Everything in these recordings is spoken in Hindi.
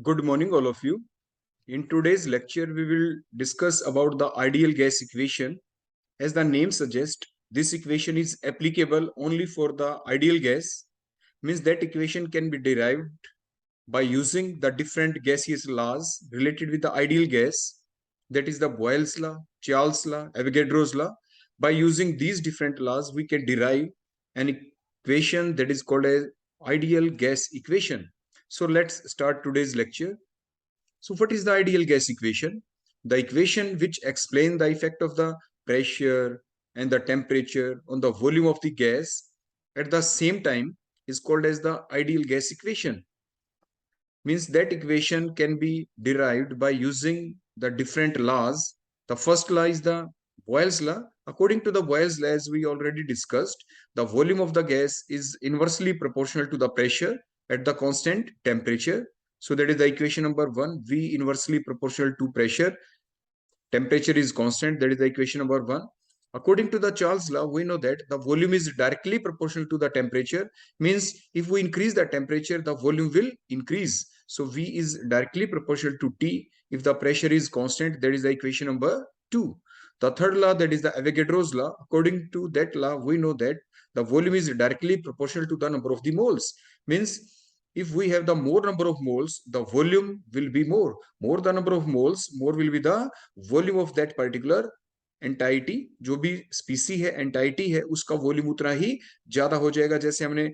Good morning, all of you. In today's lecture, we will discuss about the ideal gas equation. As the name suggests, this equation is applicable only for the ideal gas, means that equation can be derived by using the different gaseous laws related with the ideal gas, that is the Boyle's law, Charles' law, Avogadro's law. By using these different laws, we can derive an equation that is called as ideal gas equation. So let's start today's lecture. So what is the ideal gas equation? The equation which explains the effect of the pressure and the temperature on the volume of the gas at the same time is called as the ideal gas equation. Means that equation can be derived by using the different laws. The first law is the Boyle's law. According to the Boyle's law, as we already discussed, the volume of the gas is inversely proportional to the pressure at the constant temperature. So that is the equation number one, V inversely proportional to pressure. Temperature is constant. That is the equation number one. According to the Charles law, we know that the volume is directly proportional to the temperature. Means if we increase the temperature, the volume will increase. So V is directly proportional to T. If the pressure is constant, that is the equation number two. The third law, that is the Avogadro's law. According to that law, we know that the volume is directly proportional to the number of the moles. Means if we have the more number of moles, the volume will be more. More the number of moles, more will be the volume of that particular entity, जो भी स्पीसी है, एंटाइटी है, उसका वॉल्यूम उतना ही ज्यादा हो जाएगा. जैसे हमने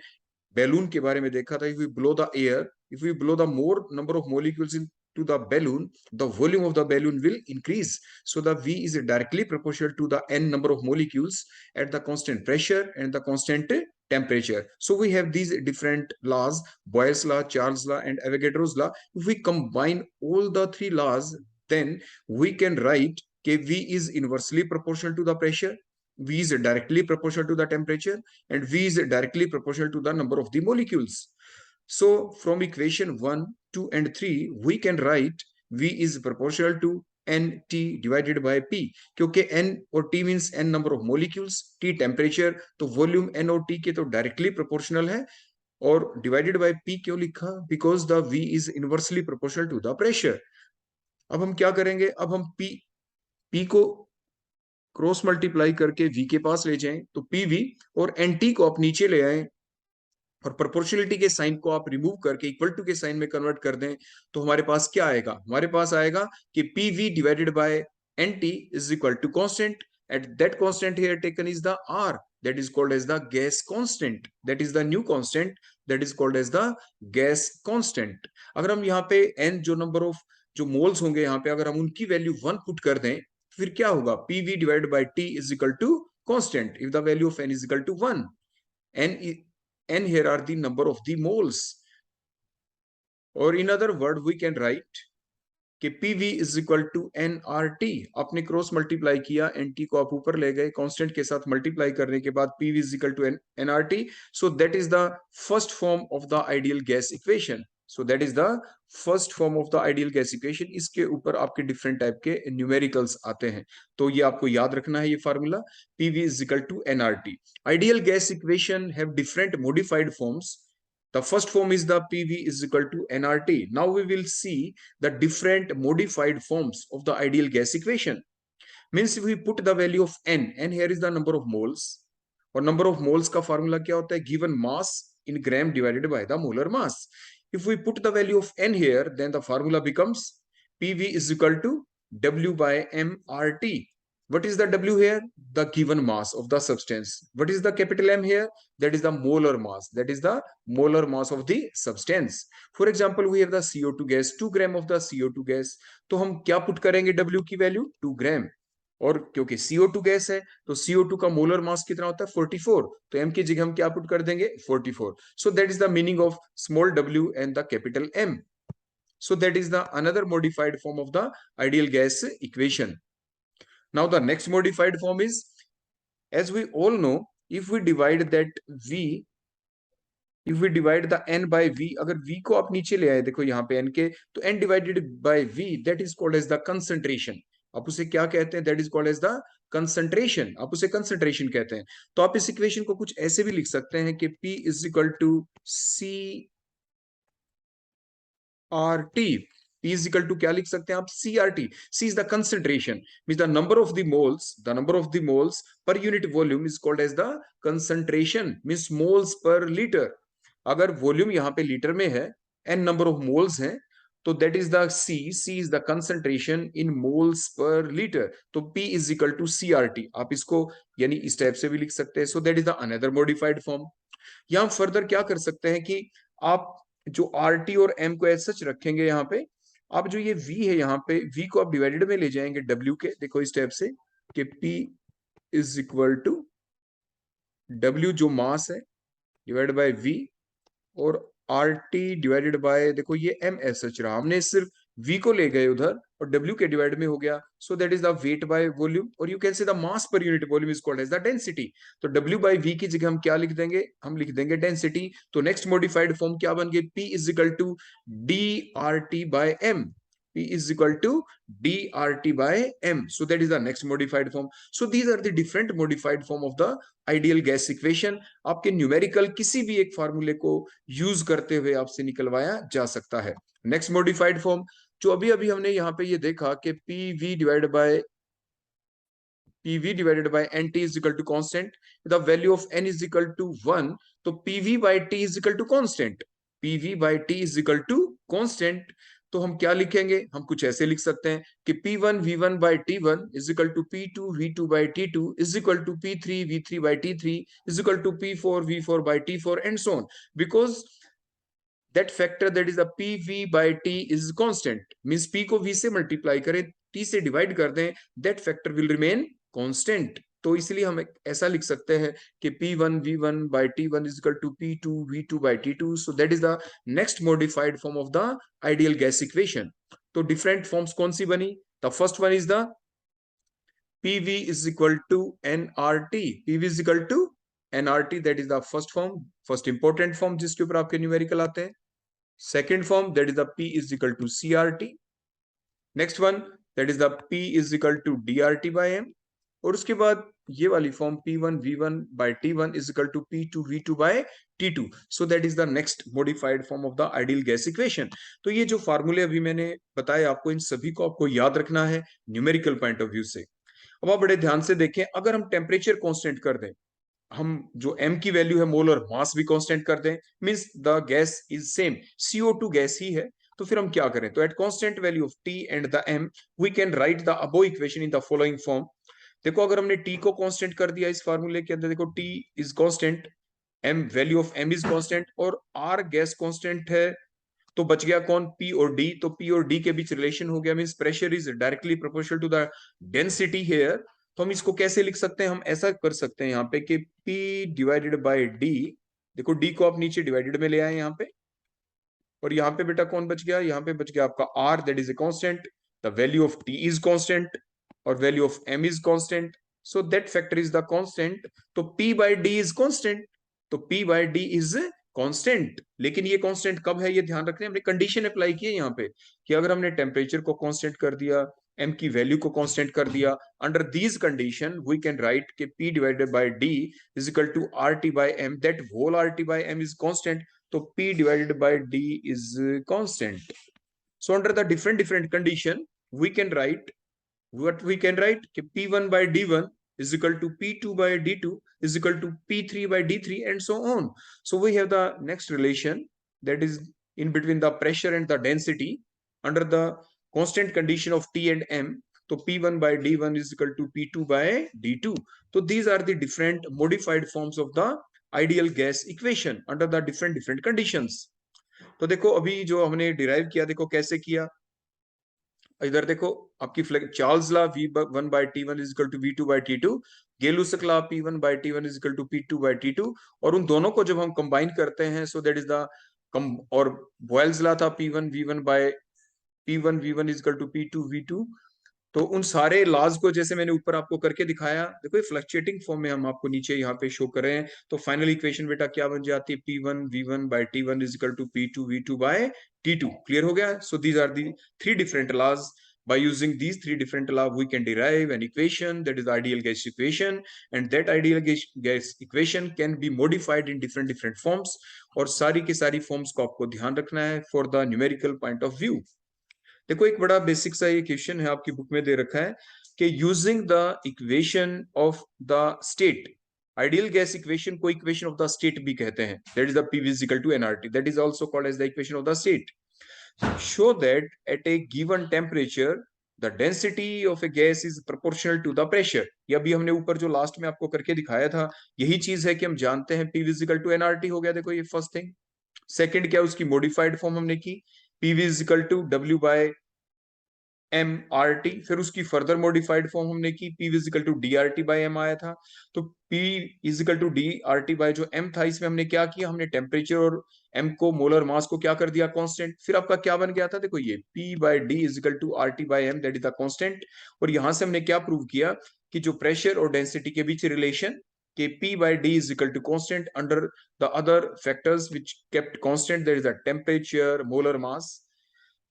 बैलून के बारे में देखा था, if we blow the air, if we blow the more number of molecules in to the balloon, the volume of the balloon will increase. So the V is directly proportional to the n number of molecules at the constant pressure and the constant temperature. So we have these different laws, Boyle's law, Charles law, and Avogadro's law. If we combine all the three laws, then we can write that V is inversely proportional to the pressure, V is directly proportional to the temperature, and V is directly proportional to the number of the molecules. So from equation 1, 2, and 3, we can write V is proportional to Nt divided by P. क्योंकि N और T means N number of molecules, T temperature, तो volume N और T के तो directly proportional है. और divided by P क्यों लिखा? Because the V is inversely proportional to the pressure. अब हम क्या करेंगे? अब हम P को क्रॉस मल्टीप्लाई करके V के पास ले जाएं, तो PV, और NT को आप नीचे ले आए और प्रोपोर्शनलिटी के साइन को आप रिमूव करके इक्वल टू के साइन में कन्वर्ट कर दें, तो हमारे पास क्या आएगा? हमारे पास आएगा कि PV divided by NT is equal to constant. At that constant here taken is the R, that is called as the gas constant. That is the new constant, that is called as the gas constant. अगर हम यहाँ पे n जो नंबर ऑफ जो मोल्स होंगे यहाँ पे, अगर हम उनकी वैल्यू 1 पुट कर दें, फिर क्या होगा? PV divided by T is equal to constant if the value of n is equal to 1. n here are the number of the moles, or in other word we can write कि PV is equal to nRT. आपने क्रॉस मल्टीप्लाई किया, NT को आप ऊपर ले गए, कांस्टेंट के साथ मल्टीप्लाई करने के बाद PV is equal to nRT. So that is the first form of the ideal gas equation. So that is the first form of the ideal gas equation. इसके ऊपर आपके डिफरेंट टाइप के न्यूमेरिकल्स आते हैं, तो ये आपको याद रखना है ये formula, PV is equal to nRT. Ideal gas equation have different modified forms. The first form is the PV is equal to nRT. Now we will see the different modified forms of the ideal gas equation. Means if we put the value of n here is the number of moles, और number of moles का formula क्या होता है? Given mass in gram divided by the molar mass. If we put the value of n here, then the formula becomes PV is equal to W by mRT. What is the W here? The given mass of the substance. What is the capital M here? That is the molar mass. That is the molar mass of the substance. For example, we have the CO2 gas, 2 gram of the CO2 gas. तो हम क्या पुट करेंगे W की वैल्यू? 2 ग्राम. और क्योंकि CO2 गैस है, तो CO2 का मोलर मास कितना होता है? 44. तो M की जगह हम क्या पुट कर देंगे? 44. So that is the meaning of small w and the capital M. So that is the another modified form of the ideal gas equation. Now the next modified form is, as we all know, if we divide that V, if we divide the n by V, अगर V को आप नीचे ले आए, देखो यहाँ पे n के, तो n divided by V, that is called as the concentration. आप उसे क्या कहते हैं? That is called as the concentration. आप उसे concentration कहते हैं. तो आप इस इक्वेशन को कुछ ऐसे भी लिख सकते हैं कि P is equal to C R T. P is equal to क्या लिख सकते हैं आप, CRT. C is the concentration, means the number of the moles, the number of the moles per unit volume is called as the concentration, means moles per liter. अगर वॉल्यूम यहाँ पे लीटर में है, n number of moles हैं, तो that is the C is the concentration in moles per liter. तो P is equal to CRT. आप इसको यानी इस टाइप से भी लिख सकते हैं. So that is the another modified form. यहाँ फर्दर क्या कर सकते हैं कि आप जो आर टी और एम को एज सच रखेंगे, यहाँ पे आप जो ये V है, यहाँ पे V को आप डिवाइडेड में ले जाएंगे W के. देखो इस टाइप से कि P is equal to W जो मास है डिवाइड बाय V, और आर टी डिवाइडेड बाय, देखो ये एम एस सच रहा, हमने सिर्फ V को ले गए उधर और W के डिवाइड में हो गया. So that is the weight by volume, और you can say the mass per unit volume is called as the density. तो W बाय V की जगह हम क्या लिख देंगे, हम लिख देंगे डेंसिटी. तो नेक्स्ट मॉडिफाइड फॉर्म क्या बन गई, P is equal to DRT by M. P is equal to DRT by M. So that is the next modified form. So these are the different modified form of the ideal gas equation. आपके न्यूमेरिकल किसी भी एक फार्मूले को यूज करते हुए आपसे निकलवाया जा सकता है. नेक्स्ट मॉडिफाइड फॉर्म जो अभी अभी हमने यहाँ पे ये देखा कि PV divided by NT is equal to constant. The value of N is equal to 1. तो PV by T is equal to constant. PV by T is equal to constant. तो हम क्या लिखेंगे, हम कुछ ऐसे लिख सकते हैं कि P1 V1 by T1 is equal to P2 V2 by T2 is equal to P3 V3 by T3 is equal to P4 V4 by T4 and so on. Because that factor, that is the PV by T is constant, means P को V से मल्टीप्लाई करें, T से डिवाइड कर दें, that factor will remain constant. तो इसलिए हम ऐसा लिख सकते हैं कि P1 V1 by T1 is equal to P2 V2 by T2. So that is the next modified form of the ideal gas equation. तो different forms कौन सी बनी, the first one is the PV is equal to nRT. PV is equal to nRT, that is the first form, first important form जिसके ऊपर आपके न्यूमेरिकल आते हैं. Second form, that is the P is equal to CRT. Next one, that is the P is equal to DRT by M. और उसके बाद ये वाली form P1 V1 by T1 is equal to P2 V2 by T2. So that is the next modified form of the ideal gas equation. तो ये जो फार्मूले अभी मैंने बताए आपको, इन सभी को आपको याद रखना है न्यूमेरिकल पॉइंट ऑफ व्यू से. अब आप बड़े ध्यान से देखें, अगर हम टेम्परेचर कांस्टेंट कर दें, हम जो m की वैल्यू है मोल और मास भी कांस्टेंट कर दें, means the gas is same, CO2 gas ही है, तो फिर हम क्या करें, तो at constant value of T and the m we can write the above equation in the following form. देखो अगर हमने T को कांस्टेंट कर दिया इस फार्मूले के अंदर, देखो T is constant, m value of m is constant, और R गैस कांस्टेंट है, तो बच गया कौन, P और D. तो P और D के बीच रिलेशन हो गया, means pressure is directly proportional to the density here. तो हम इसको कैसे लिख सकते हैं, हम ऐसा कर सकते हैं यहाँ पे कि P डिवाइडेड बाय D. देखो D को आप नीचे डिवाइडेड में ले आए यहाँ पे, और यहाँ पे बेटा कौन बच गया, यहाँ पे बच गया आपका R, that is a constant. The value of T is constant और value of M is constant. So that factor is the constant. तो P by D is constant. तो P by D is constant. लेकिन ये कांस्टेंट कब है, ये ध्यान रखना है, हमने कंडीशन अप्लाई की है यहाँ पे कि अगर हमने टेम्परेचर को कांस्टेंट कर दिया, m की वैल्यू को कांस्टेंट कर दिया, under these condition we can write के P divided by D is equal to RT by M, that whole RT by M is constant. तो P divided by D is constant. So under the different condition we can write, what we can write कि P1 by D1 is equal to P2 by D2 is equal to P3 by D3 and so on. So we have the next relation, that is in between the pressure and the density under the constant condition of T and M. So P1 by D1 is equal to P2 by D2. So these are the different modified forms of the ideal gas equation under the different conditions. तो देखो अभी जो हमने डिराइव किया, देखो कैसे किया, इधर देखो आपकी Charles law V1 by T1 is equal to V2 by T2, Gay Lussac law P1 by T1 is equal to P2 by T2, और उन दोनों को जब हम कंबाइन करते हैं, सो दैट इज द और बॉयल्स लॉ था P1 V1 is equal to P2 V2. तो उन सारे लॉज को जैसे मैंने ऊपर आपको करके दिखाया, देखो ये फ्लक्चुएटिंग फॉर्म में हम आपको नीचे यहाँ पे शो कर रहे हैं. तो फाइनल इक्वेशन बेटा क्या बन जाती है, P1 V1 by T1 is equal to P2 V2 by T2. Clear हो गया. So these are the 3 different laws By using these three different laws, we can derive an equation that is the ideal gas equation, and that ideal gas equation can be modified in different forms. और सारी की सारी फॉर्म्स को आपको ध्यान रखना है for the numerical point of view. देखो एक बड़ा बेसिक सा ये क्वेश्चन है, आपकी बुक में दे रखा है कि using the equation of the state, ideal gas equation को इक्वेशन ऑफ द स्टेट भी कहते हैं, that is the P V is equal to NRT, that is also called as the equation of the state. show that at a given temperature the density of a gas is proportional to the pressure। ये अभी हमने ऊपर जो लास्ट में आपको करके दिखाया था यही चीज है कि हम जानते हैं P is equal to NRT हो गया। देखो ये फर्स्ट थिंग। सेकंड क्या, उसकी मॉडिफाइड फॉर्म हमने की P is equal to W by M R T, फिर उसकी फर्दर मॉडिफाइड फॉर्म हमने की P is equal to D R T by M आया था। तो P is equal to D R T by जो M था, इसमें हमने क्या किया, हमने टेम्परेचर और M को, मोलर मास को क्या कर दिया, कांस्टेंट। फिर आपका क्या बन गया था, देखो ये P by D is equal to R T by M, that is the constant. और यहां से हमने क्या प्रूव किया कि जो प्रेशर और डेंसिटी के बीच रिलेशन कि P by D is equal to constant under the other factors which kept constant, there is a temperature, molar mass।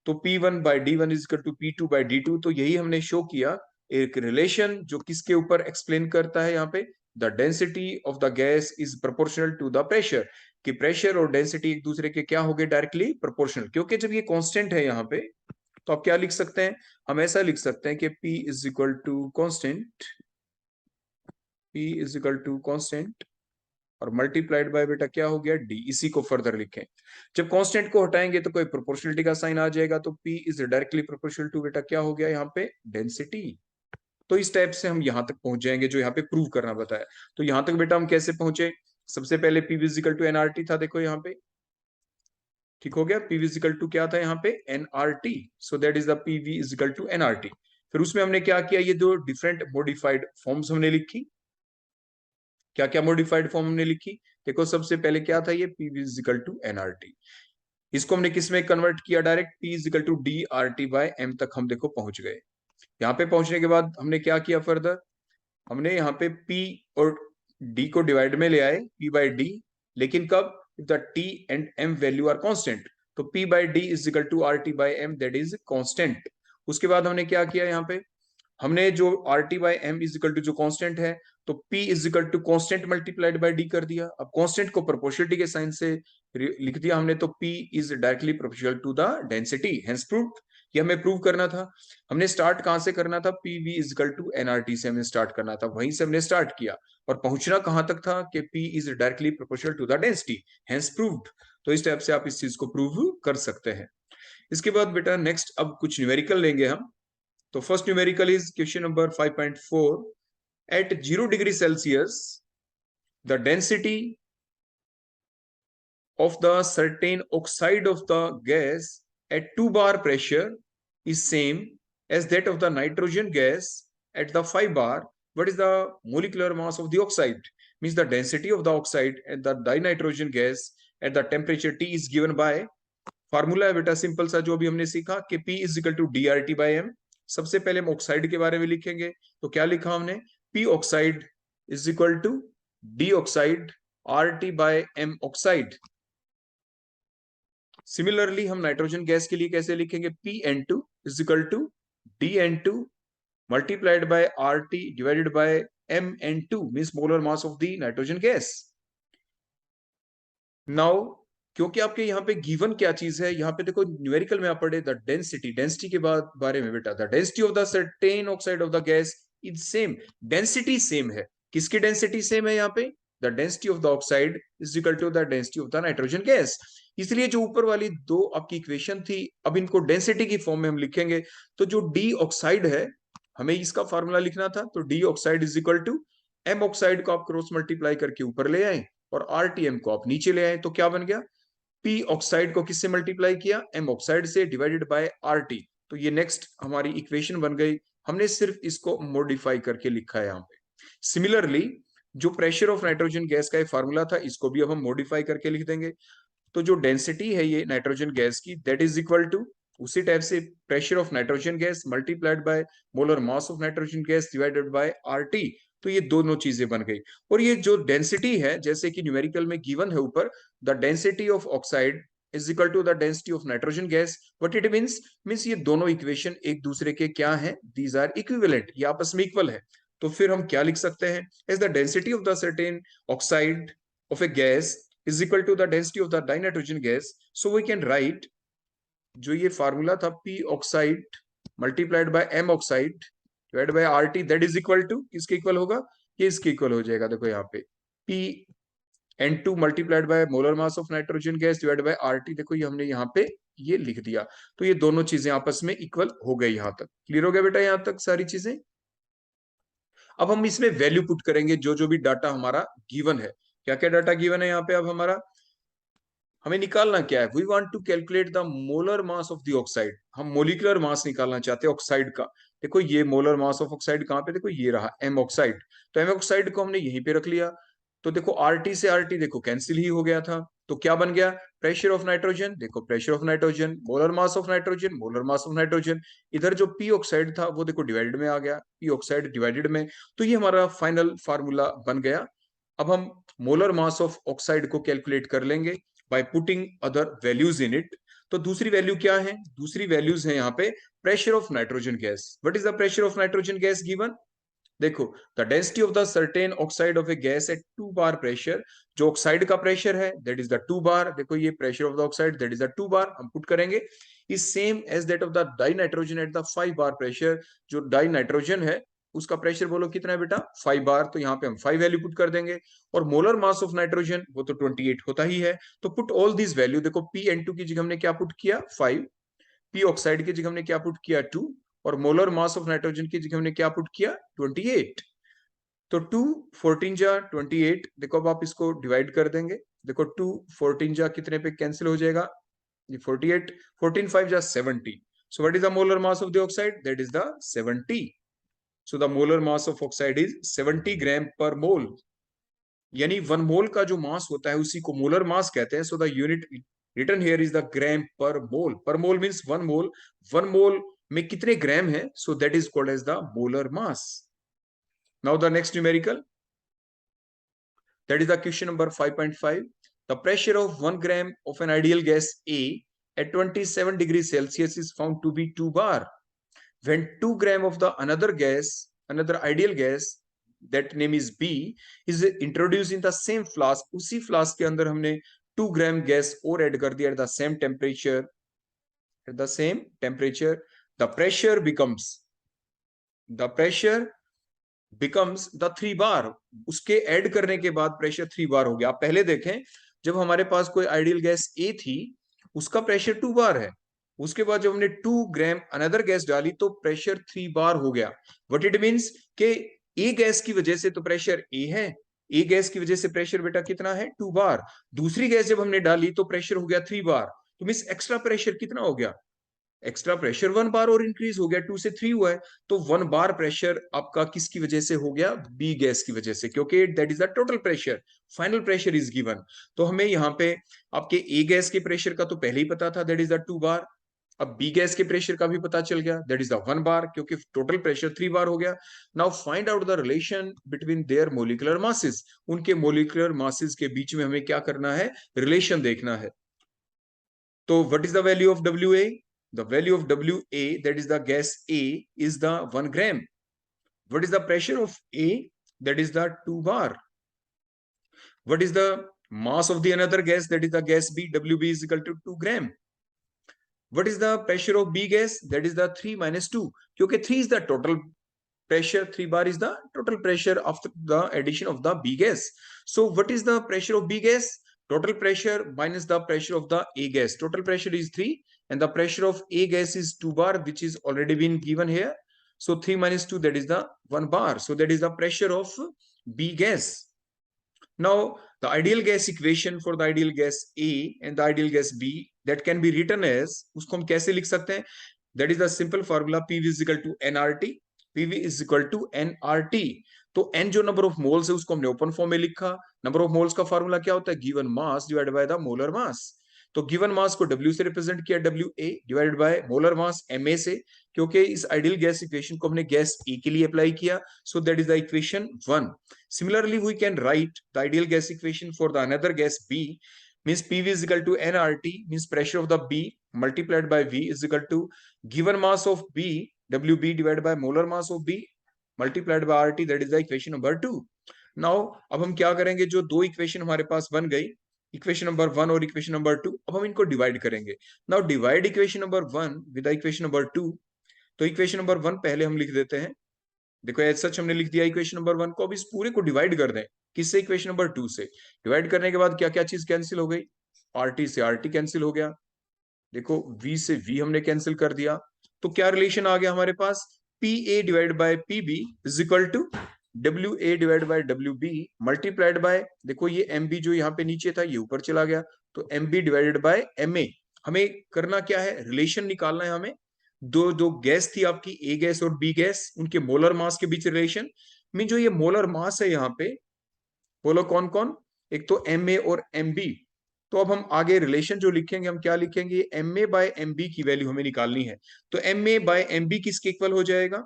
तो P1 by D1 is equal to P2 by D2। तो यही हमने शो किया एक रिलेशन जो किसके ऊपर एक्सप्लेन करता है, यहाँ पे the density of the gas is proportional to the pressure, कि प्रेशर और डेंसिटी एक दूसरे के क्या हो गए, डायरेक्टली प्रोपोर्शनल। क्योंकि जब ये कांस्टेंट है यहाँ पे, तो आप क्या लिख सकते हैं, हम ऐसा लिख सकते हैं कि P is equal to constant, P is equal to constant और मल्टीप्लाइड बाय बेटा क्या हो गया, डी। इसी को फर्दर लिखें, जब कांस्टेंट को हटाएंगे तो कोई प्रोपोर्शनलिटी का साइन आ जाएगा, तो P is directly proportional to बेटा क्या हो गया यहाँ पे, डेंसिटी। तो इस टाइप से हम यहां तक पहुंच जाएंगे जो यहाँ पे प्रूव करना बताया। तो यहां तक बेटा हम कैसे पहुंचे, सबसे पहले P इजिकल टू एनआरटी था, देखो यहाँ पे ठीक हो गया, P इजिकल टू क्या था यहाँ पे, NRT. So that is the PV is equal to NRT. फिर उसमें हमने क्या किया, ये दो डिफरेंट मॉडिफाइड फॉर्म्स हमने लिखी। क्या क्या मॉडिफाइड फॉर्म हमने लिखी, देखो सबसे पहले क्या था, ये P इजिकल टू एनआरटी। इसको हमने किस में कन्वर्ट किया, direct P is equal to D R T by M तक हम देखो पहुंच गए। यहाँ पे पहुंचने के बाद हमने क्या किया फर्दर, हमने यहाँ पे P और D को डिवाइड में ले आए, P बाय D, लेकिन कब, the T and M value are constant. तो P by D is equal to R T by M, that is constant. उसके बाद हमने क्या किया, यहाँ पे हमने जो R T by M is equal to जो कांस्टेंट है, तो P is equal to constant multiplied by D कर दिया। अब कांस्टेंट को प्रोपोर्शनलिटी के साइन से लिख दिया हमने, तो P is directly proportional to the density, hence proved. ये हमें प्रूव करना था। हमने स्टार्ट कहां से करना था, PV is equal to NRT से हमें स्टार्ट करना था, वहीं से हमने स्टार्ट किया और पहुंचना कहां तक था कि P is directly proportional to the density, hence proved. तो इस टाइप से आप इस चीज को प्रूव कर सकते हैं। इसके बाद बेटा नेक्स्ट अब कुछ न्यूमेरिकल लेंगे हम। तो first numerical is question number 5.4। at 0 degree Celsius the density of the certain oxide of the gas at 2 bar pressure is same as that of the nitrogen gas at the 5 bar. What is the molecular mass of the oxide? Means the density of the oxide at the dinitrogen gas at the temperature T is given by, formula है बेटा सिंपल सा जो अभी हमने सीखा कि P is equal to D R T by M. सबसे पहले हम ऑक्साइड के बारे में लिखेंगे, तो क्या लिखा हमने, P oxide is equal to D oxide R T by M oxide. Similarly हम नाइट्रोजन गैस के लिए कैसे लिखेंगे, Pn2 is equal to Dn2 multiplied by R T divided by Mn2 means molar mass of the nitrogen gas. Now क्योंकि आपके यहाँ पे गिवन क्या चीज है, यहाँ पे देखो न्यूमेरिकल में आप पढ़े द डेंसिटी, डेंसिटी के बाद बारे में बेटा, the density of the certain oxide of the gas is same, density same है। किसकी डेंसिटी सेम है यहाँ पे, the density of the oxide is equal to the density of the nitrogen gas. इसलिए जो ऊपर वाली दो आपकी इक्वेशन थी, अब इनको डेंसिटी की फॉर्म में हम लिखेंगे। तो जो डी ऑक्साइड है, हमें इसका फॉर्मूला लिखना था, तो D oxide is equal to M oxide को आप क्रॉस मल्टीप्लाई करके ऊपर ले आए और आरटीएम को आप नीचे ले आए, तो क्या बन गया, P ऑक्साइड को किससे मल्टीप्लाई किया, M ऑक्साइड से डिवाइडेड बाय RT। तो ये नेक्स्ट हमारी इक्वेशन बन गई। हमने सिर्फ इसको मॉडिफाई करके लिखा है यहाँ पे। सिमिलरली जो प्रेशर ऑफ नाइट्रोजन गैस का फार्मूला था, इसको भी अब हम मॉडिफाई करके लिख देंगे। तो जो डेंसिटी है ये नाइट्रोजन गैस की, दैट इज इक्वल टू उसी टाइप से pressure of nitrogen gas multiplied by molar mass of nitrogen gas divided by RT। तो ये दोनों चीजें बन गई। और ये जो डेंसिटी है, जैसे कि न्यूमेरिकल में गिवन है ऊपर, the density of oxide is equal to the density of nitrogen gas. What it means ये दोनों इक्वेशन एक दूसरे के क्या है, दीज आर इक्विवेलेंट, ये आपस में इक्वल है. तो फिर हम क्या लिख सकते हैं, as the density of the certain oxide of a gas is equal to the density of the dinitrogen gas. So we can write, जो ये फार्मूला था, P oxide multiplied by M oxide divide by R T, that is equal to, किसके इक्वल होगा, ये इसके इक्वल हो जाएगा. देखो यहाँ पे P N2 multiplied by molar mass of nitrogen gas divide by RT. देखो ये हमने यहाँ पे ये लिख दिया. तो ये दोनों चीजें आपस में इक्वल हो गई. यहां तक क्लियर हो गया बेटा, यहां तक सारी चीजें. अब हम इसमें वैल्यू पुट करेंगे, जो जो भी डाटा हमारा गिवन है. क्या क्या डाटा गिवन है यहाँ पे. अब हमारा हमें निकालना क्या है, we want to calculate the molar mass of the oxide. हम मोलिकुलर मास निकालना चाहते हैं ऑक्साइड का. देखो ये मोलर मास ऑफ ऑक्साइड कहाँ पे, देखो ये रहा एम ऑक्साइड. तो एम ऑक्साइड को हमने यहीं पे रख लिया. तो देखो आरटी से आरटी देखो कैंसिल ही हो गया था. तो क्या बन गया, प्रेशर ऑफ नाइट्रोजन, देखो pressure of nitrogen, molar mass of nitrogen, molar mass of nitrogen. इधर जो पी ऑक्साइड था वो देखो डिवाइडेड में आ गया, पी ऑक्साइड डिवाइडेड में. तो ये हमारा फाइनल फार्मूला बन गया. अब हम मोलर मास ऑफ ऑक्साइड को कैलकुलेट कर लेंगे by putting other values in it. तो दूसरी वैल्यू क्या है, दूसरी वैल्यूज है यहाँ पे pressure of nitrogen gas. What is the pressure of nitrogen gas given, देखो the density of the certain oxide of a gas at 2 bar pressure. जो ऑक्साइड का प्रेशर है दैट इज द 2 बार. देखो ये pressure of the oxide that is the 2 bar हम पुट करेंगे, is same as that of the dinitrogen at the 5 bar pressure. जो डाई नाइट्रोजन है उसका प्रेशर बोलो कितना है बेटा, 5 बार. तो यहाँ पे हम 5 वैल्यू पुट कर देंगे. और मोलर मास ऑफ नाइट्रोजन वो तो 28 होता ही है. तो पुट ऑल दिस वैल्यू. देखो पी एन टू की जगह हमने क्या पुट किया 5, पी ऑक्साइड की जगह हमने क्या पुट किया 2, और मोलर मास ऑफ नाइट्रोजन की जगह हमने क्या पुट किया 28. तो 2 14 जा 28. देखो अब आप इसको डिवाइड कर देंगे. देखो 2 14 जा कितने पे कैंसिल हो जाएगा, ये 48, 14 5 जा 70. सो what is the molar mass of the oxide, that is the 70. So the molar mass of oxide is 70 gram per मोल. यानी 1 मोल का जो मास होता है उसी को मोलर मास कहते हैं. So the unit written here is the gram per mole. पर मोल मींस 1 मोल. 1 मोल में कितने ग्राम है, so that is called as the molar mass. Now the next numerical, that is the question number 5.5. The pressure of 1 gram of an ideal gas A at 27 degrees Celsius is found to be 2 bar. When 2 gram of the another gas, another ideal gas, that name is B, is introduced in the same flask. उसी flask के अंदर हमने 2 gram gas और add कर दिया at the same temperature. At the same temperature, the pressure becomes the 3 बार. उसके ऐड करने के बाद प्रेशर 3 बार हो गया. आप पहले देखें, जब हमारे पास कोई आइडियल गैस ए थी उसका प्रेशर 2 बार है. उसके बाद जब हमने 2 ग्राम अनदर गैस डाली तो प्रेशर 3 बार हो गया. व्हाट इट मींस के ए गैस की वजह से तो प्रेशर ए है, ए गैस की वजह से प्रेशर बेटा कितना है 2 बार. दूसरी गैस जब हमने डाली तो प्रेशर हो गया 3 बार. तो मींस एक्स्ट्रा प्रेशर कितना हो गया, एक्स्ट्रा प्रेशर 1 बार और इंक्रीज हो गया, 2 से 3 हुआ है. तो 1 बार प्रेशर आपका किसकी वजह से हो गया, बी गैस की वजह से, क्योंकि that is the total pressure. Final pressure is given. तो हमें यहाँ पे आपके ए गैस के प्रेशर का तो पहले ही पता था, दैट इज द 2 बार. अब बी गैस के प्रेशर का भी पता चल गया, दैट इज द 1 बार, क्योंकि टोटल प्रेशर 3 बार हो गया. Now find out the relation between their molecular masses. उनके मोलिकुलर मासेस के बीच में हमें क्या करना है, रिलेशन देखना है. तो what is the value of W A, the value of WA, that is the gas A, is the 1 gram. What is the pressure of A, that is the 2 bar. What is the mass of the another gas, that is the gas B, WB is equal to 2 gram. What is the pressure of B gas, that is the 3 minus 2, क्योंकि 3 is the total pressure, 3 bar is the total pressure after the addition of the B gas. So what is the pressure of B gas, total pressure minus the pressure of the A gas. Total pressure is 3 and the pressure of A gas is 2 bar, which is already been given here. So 3 minus 2, that is the 1 bar. So that is the pressure of B gas. Now the ideal gas equation for the ideal gas A and the ideal gas B, that can be written as, उसको हम कैसे लिख सकते हैं, that is the simple formula PV is equal to nRT. PV is equal to nRT. तो n जो नंबर ऑफ मोल्स है उसको हमने ओपन फॉर्म में लिखा. नंबर ऑफ मोल्स का फार्मूला क्या होता है, given mass divide by the molar मास. तो गिवन मास को W से रिप्रेजेंट किया, WA divided by molar mass MA से, क्योंकि इस आइडियल गैस इक्वेशन को हमने गैस ए के लिए अप्लाई किया. So that is the equation 1. Similarly we can write the ideal gas equation for the another gas B. means PV is equal to nRT, means pressure of the B multiplied by V is equal to given mass of B, WB divided by molar mass of B multiplied by RT, that is the equation number 2. Now अब हम क्या करेंगे, जो दो इक्वेशन हमारे पास बन गई, इक्वेशन नंबर 1 और इक्वेशन नंबर 2, अब हम इनको डिवाइड करेंगे. Now divide equation number 1 with the equation number 2. तो इक्वेशन नंबर 1 पहले हम लिख देते हैं. देखो एज सच हमने लिख दिया इक्वेशन नंबर 1 को. अब इस पूरे को डिवाइड कर दें किससे, इक्वेशन नंबर 2 से. डिवाइड करने के बाद क्या क्या चीज कैंसिल हो गई, RT से RT कैंसिल हो गया. देखो V से V हमने कैंसिल कर दिया. तो क्या रिलेशन आ गया हमारे पास, PA divide by PB is equal to WA divide by WB multiplied by, देखो ये MB जो यहाँ पे नीचे था ये ऊपर चला गया, तो MB डिवाइडेड बाय MA. हमें करना क्या है, रिलेशन निकालना है हमें. दो जो गैस थी आपकी, A गैस और B गैस, उनके मोलर मास के बीच रिलेशन. मीन जो ये मोलर मास है यहाँ पे, बोलो कौन कौन, एक तो MA और MB. तो अब हम आगे रिलेशन जो लिखेंगे, हम क्या लिखेंगे, MA बाय MB की वैल्यू हमें निकालनी है. तो MA बाय MB किसके इक्वल हो जाएगा,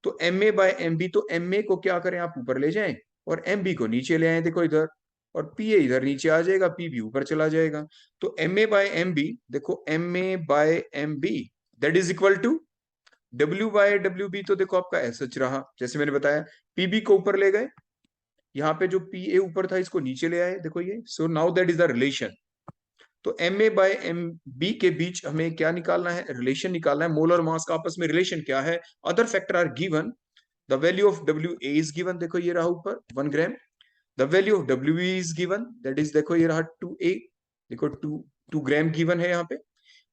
तो MA बाय MB, तो MA को क्या करें आप ऊपर ले जाएं और MB को नीचे ले आए, देखो इधर, और PA इधर नीचे आ जाएगा, PB ऊपर चला जाएगा. तो MA बाय MB, देखो MA by MB that is equal to W by WB. तो देखो आपका ऐसा रहा, जैसे मैंने बताया, PB को ऊपर ले गए, यहाँ पे जो PA ऊपर था इसको नीचे ले आए, देखो ये. So now that is the relation. तो MA बाय MB के बीच हमें क्या निकालना है, रिलेशन निकालना है. मोलर मास का आपस में रिलेशन क्या है, other factor are given. The value of WA is given, देखो ये रहा ऊपर 1 gram. The value of WB is given, that is देखो ये रहा 2A, देखो 2 ग्राम गिवन है यहाँ पे.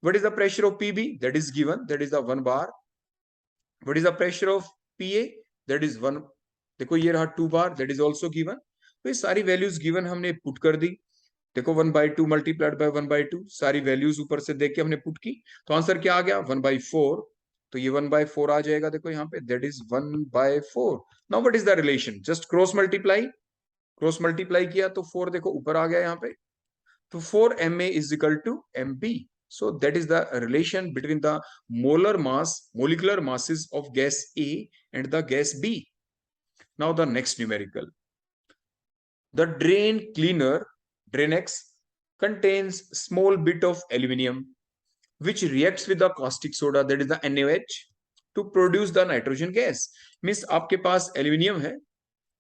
What is the pressure of PB, that is given, that is the 1 bar. What is the pressure of PA, that is 1, देखो ये रहा 2 बार, दैट इज ऑल्सो गिवन. तो ये सारी वैल्यूज गिवन हमने पुट कर दी. देखो 1/2 मल्टीप्लाइड बाय 1/2, सारी वैल्यूज ऊपर से देख के हमने पुट की, तो आंसर क्या आ गया, 1/4. तो ये 1/4 आ जाएगा, देखो यहाँ पे, that is 1/4. Now what is the relation, just cross multiply किया तो 4 देखो ऊपर आ गया यहाँ पे. तो 4MA is equal to MB. So that is the relation between the molecular masses of gas A and the gas B. Now the next numerical. The drain cleaner, Dranex, contains small bit of aluminium which reacts with the caustic soda, that is the NaOH, to produce the nitrogen gas. Means आपके पास एल्यूमिनियम है,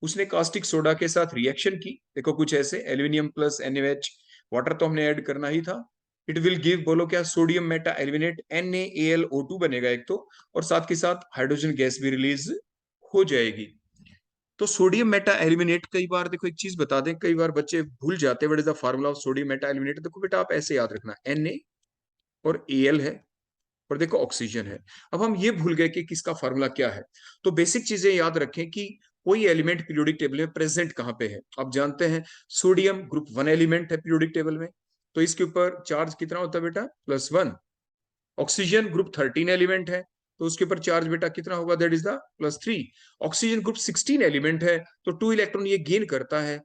उसने कास्टिक सोडा के साथ रिएक्शन की, देखो कुछ ऐसे, एल्यूमिनियम प्लस NaOH, वाटर तो हमने ऐड करना ही था. इट विल गिव, बोलो क्या, सोडियम मेटा एल्यूमिनेट NaAlO2 बनेगा एक तो, और साथ के साथ हाइड्रोजन गैस भी रिलीज हो जाएगी. तो सोडियम मेटा एल्यूमिनेट, कई बार देखो एक चीज बता दें, कई बार बच्चे भूल जाते हैं, what is the formula of sodium Meta aluminate. देखो बेटा आप ऐसे याद रखना, Na और Al है, और देखो ऑक्सीजन है. अब हम ये भूल गए कि किसका फार्मूला क्या है. तो बेसिक चीजें याद रखें कि कोई एलिमेंट पीरियोडिक टेबल में प्रेजेंट कहां पे है. आप जानते हैं सोडियम ग्रुप 1 एलिमेंट है पीरियोडिक टेबल में, तो इसके ऊपर चार्ज कितना होता है बेटा, +1. ऑक्सीजन ग्रुप 13 एलिमेंट है, तो उसके ऊपर चार्ज बेटा कितना होगा, that is the +3. Oxygen group 16 element है, तो 2 इलेक्ट्रॉन ये गेन करता है.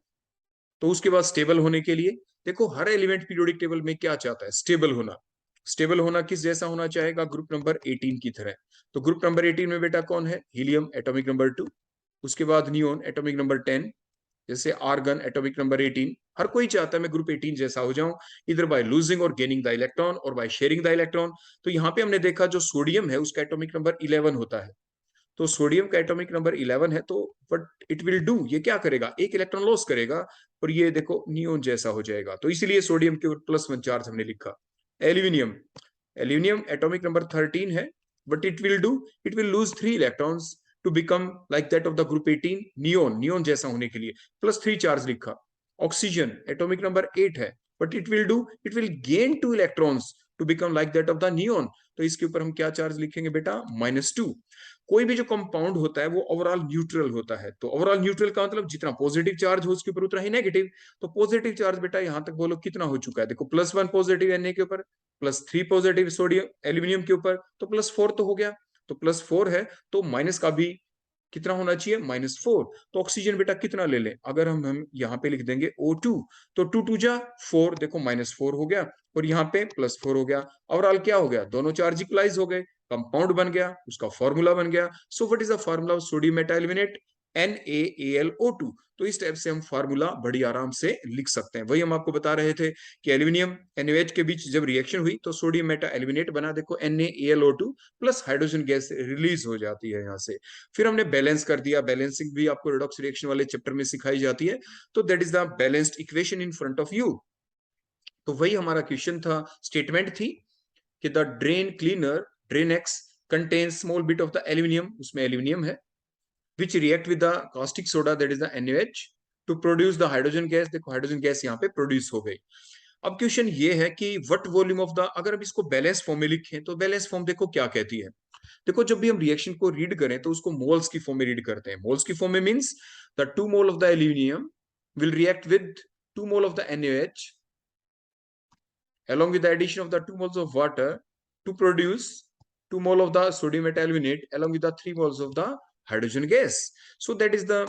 तो उसके बाद स्टेबल होने के लिए, देखो हर एलिमेंट पीरियोडिक टेबल में क्या चाहता है, स्टेबल होना. स्टेबल होना किस जैसा होना चाहेगा, ग्रुप नंबर 18 की तरह. तो ग्रुप नंबर 18 में बेटा कौन है, हीलियम एटॉमिक नंबर 2, उसके बाद नियोन एटॉमिक नंबर 10, जैसे आर्गन एटॉमिक नंबर 18. हर कोई चाहता है मैं ग्रुप 18 जैसा हो जाऊं, इधर बाय लूजिंग और गेनिंग द इलेक्ट्रॉन और बाय शेयरिंग द इलेक्ट्रॉन. तो यहाँ पे हमने देखा जो सोडियम है उसका एटॉमिक नंबर 11 होता है. तो सोडियम का एटॉमिक नंबर 11 है, तो बट इट विल डू, ये क्या करेगा, एक इलेक्ट्रॉन लॉस करेगा, और ये देखो नियोन जैसा हो जाएगा. तो इसीलिए सोडियम के ऊपर +1 चार्ज हमने लिखा. एल्यूमिनियम, एल्यूमिनियम एटॉमिक नंबर 13 है, but it will do, it will lose 3 electrons to become like that of the group 18, neon जैसा होने के लिए +3 चार्ज लिखा. ऑक्सीजन एटॉमिक नंबर 8 है, but it will do, it will gain 2 electrons to become like that of the neon. तो इसके ऊपर हम क्या चार्ज लिखेंगे बेटा, -2. कोई भी जो कंपाउंड होता है वो ओवरऑल न्यूट्रल होता है. तो ओवरऑल न्यूट्रल का मतलब जितना पॉजिटिव चार्ज हो उसके ऊपर उतना ही नेगेटिव. तो पॉजिटिव चार्ज बेटा यहां तक बोलो कितना हो चुका है, देखो +1 पॉजिटिव Na के ऊपर, +3 पॉजिटिव सोडियम एल्यूमिनियम के ऊपर, तो +4 तो हो गया. तो +4 है, तो माइनस का भी कितना होना चाहिए, -4. तो ऑक्सीजन बेटा कितना ले लें, अगर हम यहाँ पे लिख देंगे O2, तो 2 2 जा 4, देखो -4 हो गया, और यहाँ पे +4 हो गया. ओवरऑल क्या हो गया, दोनों चार्ज इक्वलाइज हो गए, कंपाउंड बन गया, उसका फॉर्मूला बन गया. सो what is the formula of sodium Meta aluminate, NaAlO2। तो इस टाइप से हम फार्मूला बड़ी आराम से लिख सकते हैं। वही हम आपको बता रहे थे कि एल्यूमिनियम NaOH के बीच जब रिएक्शन हुई तो सोडियम मेटा एल्यूमिनेट बना, देखो NaAlO2 plus hydrogen gas release हो जाती है यहाँ से। फिर हमने बैलेंस कर दिया, बैलेंसिंग भी आपको रिडॉक्स रिएक्शन वाले चैप्टर में सिखाई जाती है। तो that is the balanced equation in front of you. तो वही हमारा क्वेश्चन था, स्टेटमेंट थी कि the drain cleaner drain x contains small bit of the aluminium, उसमें एल्यूमिनियम है, which react with the caustic soda that is the NaOH to produce the hydrogen gas। देखो हाइड्रोजन गैस यहाँ पे प्रोड्यूस हो गई। अब क्वेश्चन ये है कि व्हाट वॉल्यूम ऑफ द, अगर हम इसको बैलेंस फॉर्म में लिखें तो बैलेंस फॉर्म देखो क्या कहती है। देखो जब भी हम रिएक्शन को रीड करें तो उसको मोल्स की फॉर्म में रीड करते हैं। मोल्स की फॉर्म में means the 2 mole of the aluminium will react with 2 mole of the NaOH along with the addition of the 2 moles of water to produce 2 mole of the sodium metaluminate along with the 3 moles of the hydrogen gas। So that is the,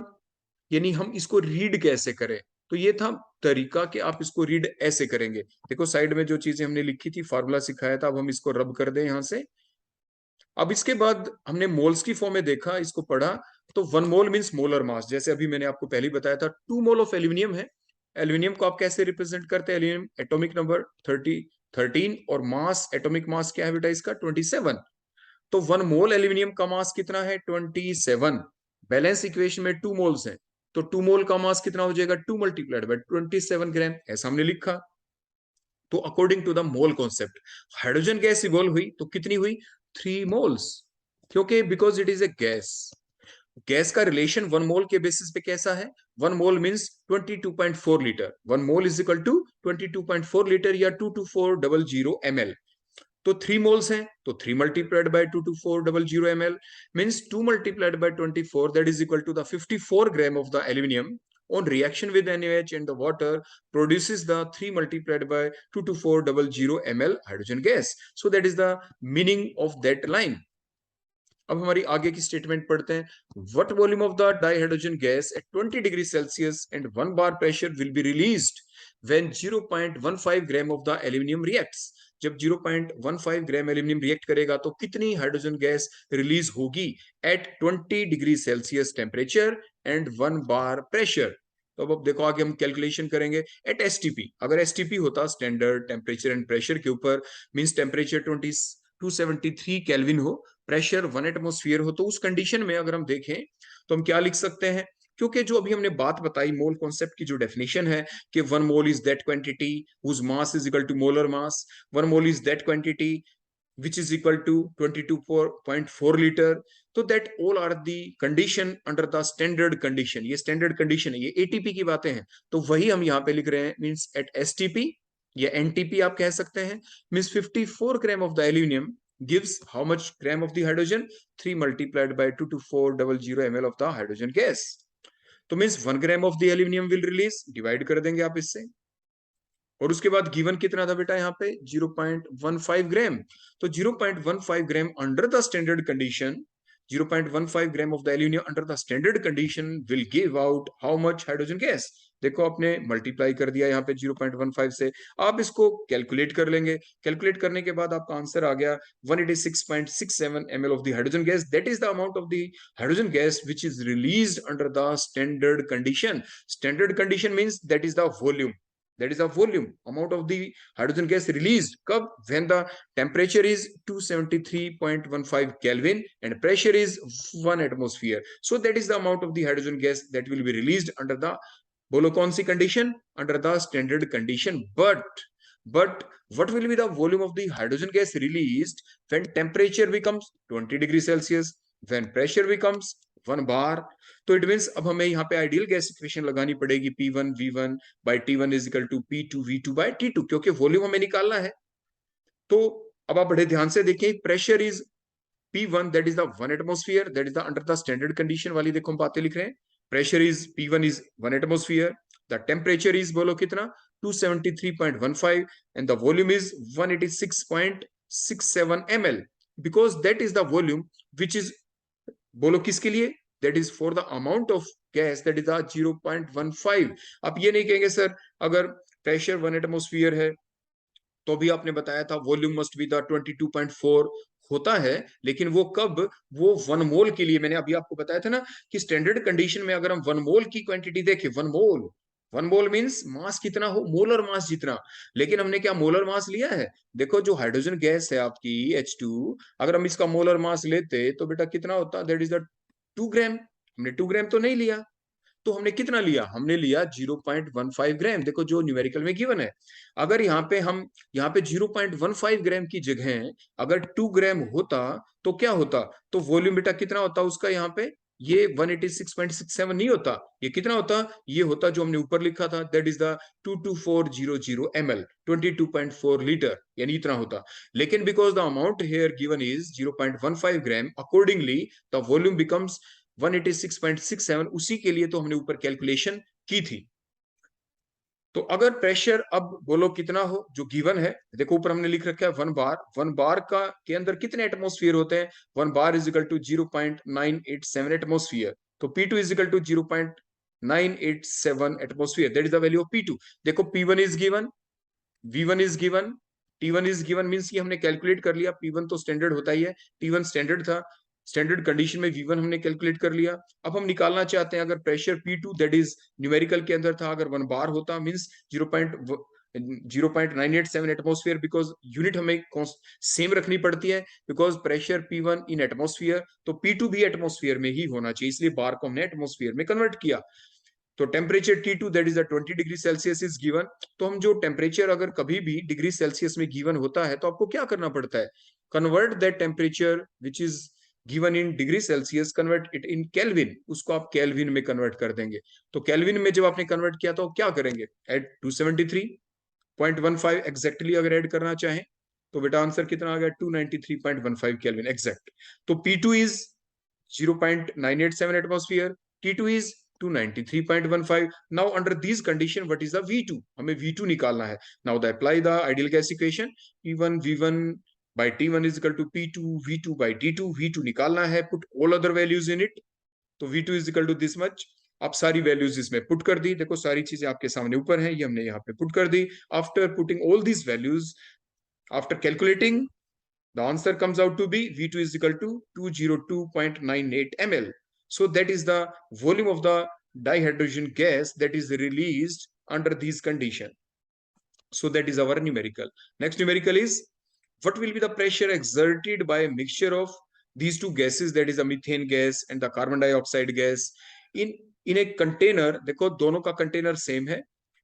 यानी हम इसको रीड कैसे करें, तो ये था तरीका कि आप इसको रीड ऐसे करेंगे। देखो साइड में जो चीजें हमने लिखी थी, फार्मूला सिखाया था, अब हम इसको रब कर दें यहां से। अब इसके बाद हमने मोल्स की फॉर्म में देखा, इसको पढ़ा, तो 1 मोल मींस मोलर मास। जैसे अभी मैंने आपको पहले बताया था 2 मोल ऑफ एल्यूमिनियम है। एल्यूमिनियम को आप कैसे रिप्रेजेंट करते हैं, एल्यूमिनियम एटॉमिक नंबर 13 और मास, एटॉमिक मास क्या है बेटा इसका 27। तो 1 मोल एल्यूमिनियम का मास कितना है 27। बैलेंस इक्वेशन में 2 मोल्स हैं, तो 2 मोल का मास कितना हो जाएगा 2 मल्टीप्लाइड बाय 27 ग्राम, ऐसा हमने लिखा। तो according to the mole concept hydrogen gas evolve हुई तो कितनी हुई 3 मोल्स, क्योंकि because it is a gas. Gas का रिलेशन 1 मोल के बेसिस पे कैसा है, 1 mole means 22.4 litre. 1 mole is equal to 22.4 litre या 22400 ml। तो 3 मोल्स हैं तो 3 multiplied by 22400 ml means 2 multiplied by 24 that is equal to the 54 gram of the aluminium on reaction with NaOH and the water produces the 3 multiplied by 22400 ml hydrogen gas। So that is the meaning of that line। अब हमारी आगे की स्टेटमेंट पढ़ते हैं। What volume of the dihydrogen gas at 20 degree Celsius and 1 bar pressure will be released when 0.15 gram of the aluminium reacts. जब 0.15 ग्राम एल्यूमिनियम रिएक्ट करेगा तो कितनी हाइड्रोजन गैस रिलीज होगी at 20 degree Celsius temperature and 1 bar pressure. तो अब देखो आगे हम कैलकुलेशन करेंगे एट एसटीपी। अगर एसटीपी होता स्टैंडर्ड टेम्परेचर एंड प्रेशर के ऊपर, मींस टेम्परेचर 273 केल्विन हो, प्रेशर 1 एटमॉस्फेयर हो, तो उस कंडीशन में अगर हम देखें तो हम क्या लिख सकते हैं, क्योंकि जो अभी हमने बात बताई मोल कॉन्सेप्ट की जो डेफिनेशन है कि 1 mole is that quantity whose mass is equal to molar mass, 1 mole is that quantity which is equal to 22.4 liter। तो that all are the condition under the standard condition। ये standard condition है, ये ATP की बातें हैं, तो वही हम यहाँ पे लिख रहे हैं means at STP या NTP आप कह सकते हैं, means 54 gram of the aluminum gives how much gram of the hydrogen 3 multiplied by 22400 ml of the hydrogen gas। तो means 1 gram of the aluminum will release, divide कर देंगे आप इससे, और उसके बाद गिवन कितना था बेटा यहाँ पे 0.15 ग्राम। तो 0.15 gram under the standard condition, 0.15 gram of the aluminium under the standard condition will give out how much hydrogen gas. देखो आपने मल्टीप्लाई कर दिया यहाँ पे 0.15 से, आप इसको कैलकुलेट कर लेंगे। कैलकुलेट करने के बाद आपका आंसर आ गया 186.67 ml of the hydrogen gas. That is the amount of the hydrogen gas which is released under the standard condition. Standard condition means that is the volume, that is the volume amount of the hydrogen gas released कब, when the temperature is 273.15 Kelvin and pressure is 1 atmosphere। So that is the amount of the hydrogen gas that will be released under the, बोलो कौन सी condition, under the standard condition। but what will be the volume of the hydrogen gas released when temperature becomes 20 degree Celsius, when pressure becomes 1 बार। तो इट मींस अब हमें यहाँ पे आइडियल गैस इक्वेशन लगानी पड़ेगी P1 V1 by T1 is equal to P2 V2 by T2, क्योंकि वॉल्यूम हमें निकालना है। तो अब आप बड़े ध्यान से देखें, pressure is P1 that is the 1 atmosphere, that is the under the standard condition वाली देखो हम बातें लिख रहे हैं। Pressure is P1 is 1 atmosphere, the temperature is बोलो कितना 273.15 and the volume is 186.67 ml, because that is the volume which is, बोलो किसके लिए, that is for the amount of gas that is the 0.15। आप ये नहीं कहेंगे सर अगर प्रेशर 1 एटमॉस्फेयर है तो अभी आपने बताया था वॉल्यूम मस्ट बी द 22.4 होता है, लेकिन वो कब, वो 1 मोल के लिए। मैंने अभी आपको बताया था ना कि स्टैंडर्ड कंडीशन में अगर हम 1 मोल की क्वांटिटी देखें, 1 मोल, 1 मोल मीन्स मास कितना हो, मोलर मास जितना। लेकिन हमने क्या मोलर मास लिया है? देखो जो हाइड्रोजन गैस है आपकी H2, अगर हम इसका मोलर मास लेते तो बेटा कितना होता, दैट इज द 2 ग्राम। हमने 2 ग्राम तो नहीं लिया, तो हमने कितना लिया, हमने लिया 0.15 ग्राम। देखो जो न्यूमेरिकल में गिवन है, अगर यहाँ पे 0.15 ग्राम की जगह अगर 2 ग्राम होता तो क्या होता, तो वॉल्यूम बेटा कितना होता उसका, यहाँ पे ये 186.67 नहीं होता, ये कितना होता, ये होता जो हमने ऊपर लिखा था, that is the 22400 ml, 22.4 litre, यानी इतना होता। लेकिन because the amount here given is 0.15 gram, accordingly the volume becomes 186.67, उसी के लिए तो हमने ऊपर कैलकुलेशन की थी। तो अगर प्रेशर अब बोलो कितना हो जो गिवन है, देखो ऊपर हमने लिख रखा है 1 बार, 1 बार का के अंदर कितने एटमोस्फियर होते हैं, 1 bar is equal to 0.987 atmosphere, तो P2 is equal to 0.987 atmosphere, that is the value of P2। देखो P1 is given, V1 is given, T1 is given, means ये हमने कैलकुलेट कर लिया, P1 तो स्टैंडर्ड होता ही है, T1 स्टैंडर्ड था, स्टैंडर्ड कंडीशन में V1 हमने कैलकुलेट कर लिया। अब हम निकालना चाहते हैं अगर pressure P2 that is numerical के अंदर था, अगर 1 बार होता मींस 0.987 एटमोस्फियर, बिकॉज यूनिट हमें सेम रखनी पड़ती है, because pressure P1 in atmosphere, तो P2 भी एटमोस्फियर में ही होना चाहिए, इसलिए बार को हमने एटमोस्फियर में कन्वर्ट किया। तो temperature T2 that is the 20 degree Celsius is given. तो हम जो टेम्परेचर अगर कभी भी डिग्री सेल्सियस में गिवन होता है तो आपको क्या करना पड़ता है, convert that temperature which is given in degree Celsius, convert it in kelvin, उसको आप केल्विन में कन्वर्ट कर देंगे। तो केल्विन में जब आपने कन्वर्ट किया तो क्या करेंगे, एट 273.15 एग्जैक्टली अगर ऐड करना चाहें तो बेटा आंसर कितना आ गया, 293.15 केल्विन एग्जैक्ट। तो P2 is 0.987 atmosphere, T2 is 293.15. Now under these condition, what is the V2? हमें V2 निकालना है। Now they apply the ideal gas equation, P1 V1 by T1 is equal to P2 V2 by T2, V2 निकालना है, put all other values in it, तो V2 is equal to this much। आप सारी वैल्यूज इसमें पुट कर दी, देखो सारी चीजें आपके सामने ऊपर हैं, ये हमने यहाँ पे पुट कर दी। After putting all these values, after calculating, the answer comes out to be V2 is equal to 202.98 ml. So that is the volume of the dihydrogen gas that is released under these conditions. So that is our numerical. Next numerical is, what will be the pressure exerted by a mixture of these two gases, that is a methane gas and the carbon dioxide gas in a container। देखो दोनों का कंटेनर सेम है,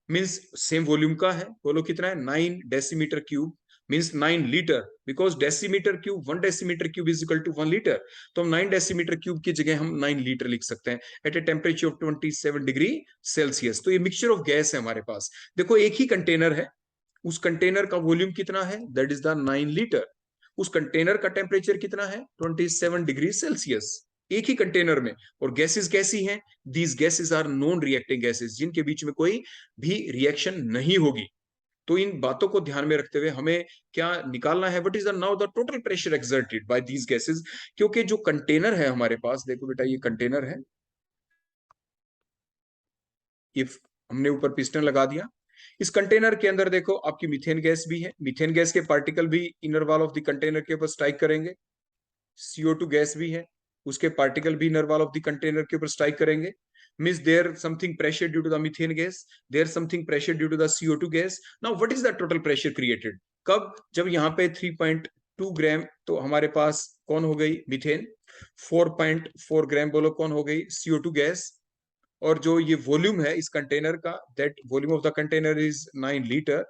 मीन्स सेम वॉल्यूम का है, बोलो कितना है, 9 decimetre cube, means 9 litre, because decimetre cube, 1 decimetre cube is equal to 1 litre, तो हम 9 डेसीमीटर क्यूब की जगह हम 9 लीटर लिख सकते हैं at a temperature of 27 degree Celsius. तो ये मिक्सचर ऑफ गैस है हमारे पास। देखो एक ही कंटेनर है, उस कंटेनर का वॉल्यूम कितना है, दैट इज द 9 लीटर, उस कंटेनर का टेम्परेचर कितना है, 27 डिग्री सेल्सियस, एक ही कंटेनर में। और गैसेस कैसी हैं, these gases are non reacting gases, जिनके बीच में कोई भी रिएक्शन नहीं होगी। तो इन बातों को ध्यान में रखते हुए हमें क्या निकालना है, what is the now the total pressure exerted by these gases. क्योंकि जो कंटेनर है हमारे पास, देखो बेटा ये कंटेनर है, इफ हमने ऊपर पिस्टन लगा दिया, इस कंटेनर के अंदर देखो आपकी मीथेन गैस भी है, मीथेन गैस के पार्टिकल भी inner wall of the container के ऊपर स्ट्राइक करेंगे, CO2 गैस भी है, उसके पार्टिकल भी inner wall of the container के ऊपर स्ट्राइक करेंगे, means there something pressure due to the methane gas, there's something pressure due to the CO2 gas। now what is the total pressure created, कब, जब यहाँ पे 3.2 ग्राम तो हमारे पास कौन हो गई मीथेन, 4.4 ग्राम बोलो कौन हो गई CO2 गैस, और जो ये वॉल्यूम है इस कंटेनर का, that volume of the container is 9 litre,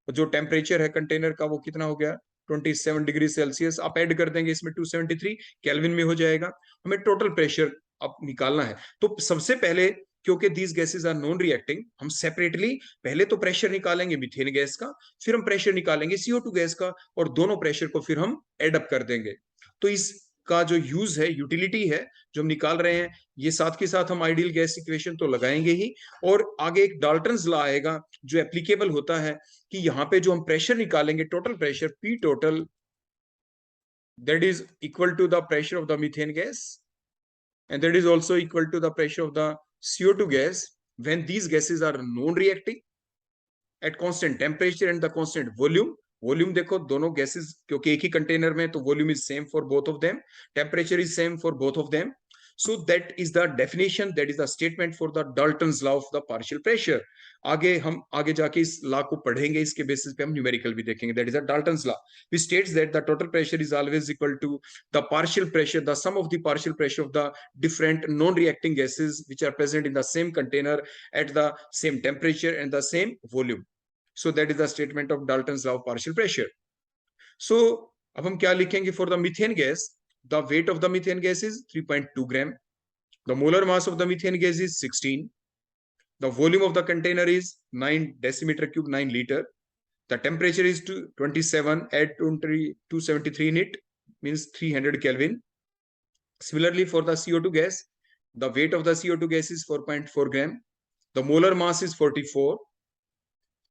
जो टेम्परेचर है कंटेनर का वो कितना हो गया, 27 डिग्री सेल्सियस। आप ऐड कर देंगे इसमें 273 केल्विन में हो जाएगा। हमें टोटल प्रेशर अब निकालना है। तो सबसे पहले, क्योंकि these gases are non reacting, हम सेपरेटली पहले तो प्रेशर निकालेंगे मीथेन गैस का, फिर हम प्रेशर निकालेंगे CO2 गैस का, और दोनों प्रेशर को फिर हम एड अप कर देंगे। तो इसका जो यूज है, यूटिलिटी है जो हम निकाल रहे हैं, ये साथ के साथ हम आइडियल गैस इक्वेशन तो लगाएंगे ही, और आगे एक डाल्टन्स लॉ आएगा जो एप्लीकेबल होता है कि यहाँ पे जो हम प्रेशर निकालेंगे, total pressure P total that is equal to the pressure of the methane gas, and that is also equal to the pressure of the CO2 gas when these gases are non-reacting, at constant temperature and the constant volume. Volume देखो दोनों गैसेस क्योंकि एक ही कंटेनर में, तो volume is same for both of them, temperature is same for both of them. So that is the definition, that is the statement for the Dalton's law of the partial pressure. आगे हम आगे जाके इस लॉ को पढ़ेंगे, इसके बेसिस पे हम न्यूमेरिकल भी देखेंगे. That is the Dalton's law, which states that the total pressure is always equal to the partial pressure, the sum of the partial pressure of the different non-reacting gases which are present in the same container at the same temperature and the same volume. So that is the statement of Dalton's law of partial pressure. So अब हम क्या लिखेंगे for the methane gas? The weight of the methane gas is 3.2 gram. The molar mass of the methane gas is 16. The volume of the container is 9 decimeter cube, 9 liter. The temperature is 27 at 273 in it, means 300 Kelvin. Similarly, for the CO2 gas, the weight of the CO2 gas is 4.4 gram. The molar mass is 44.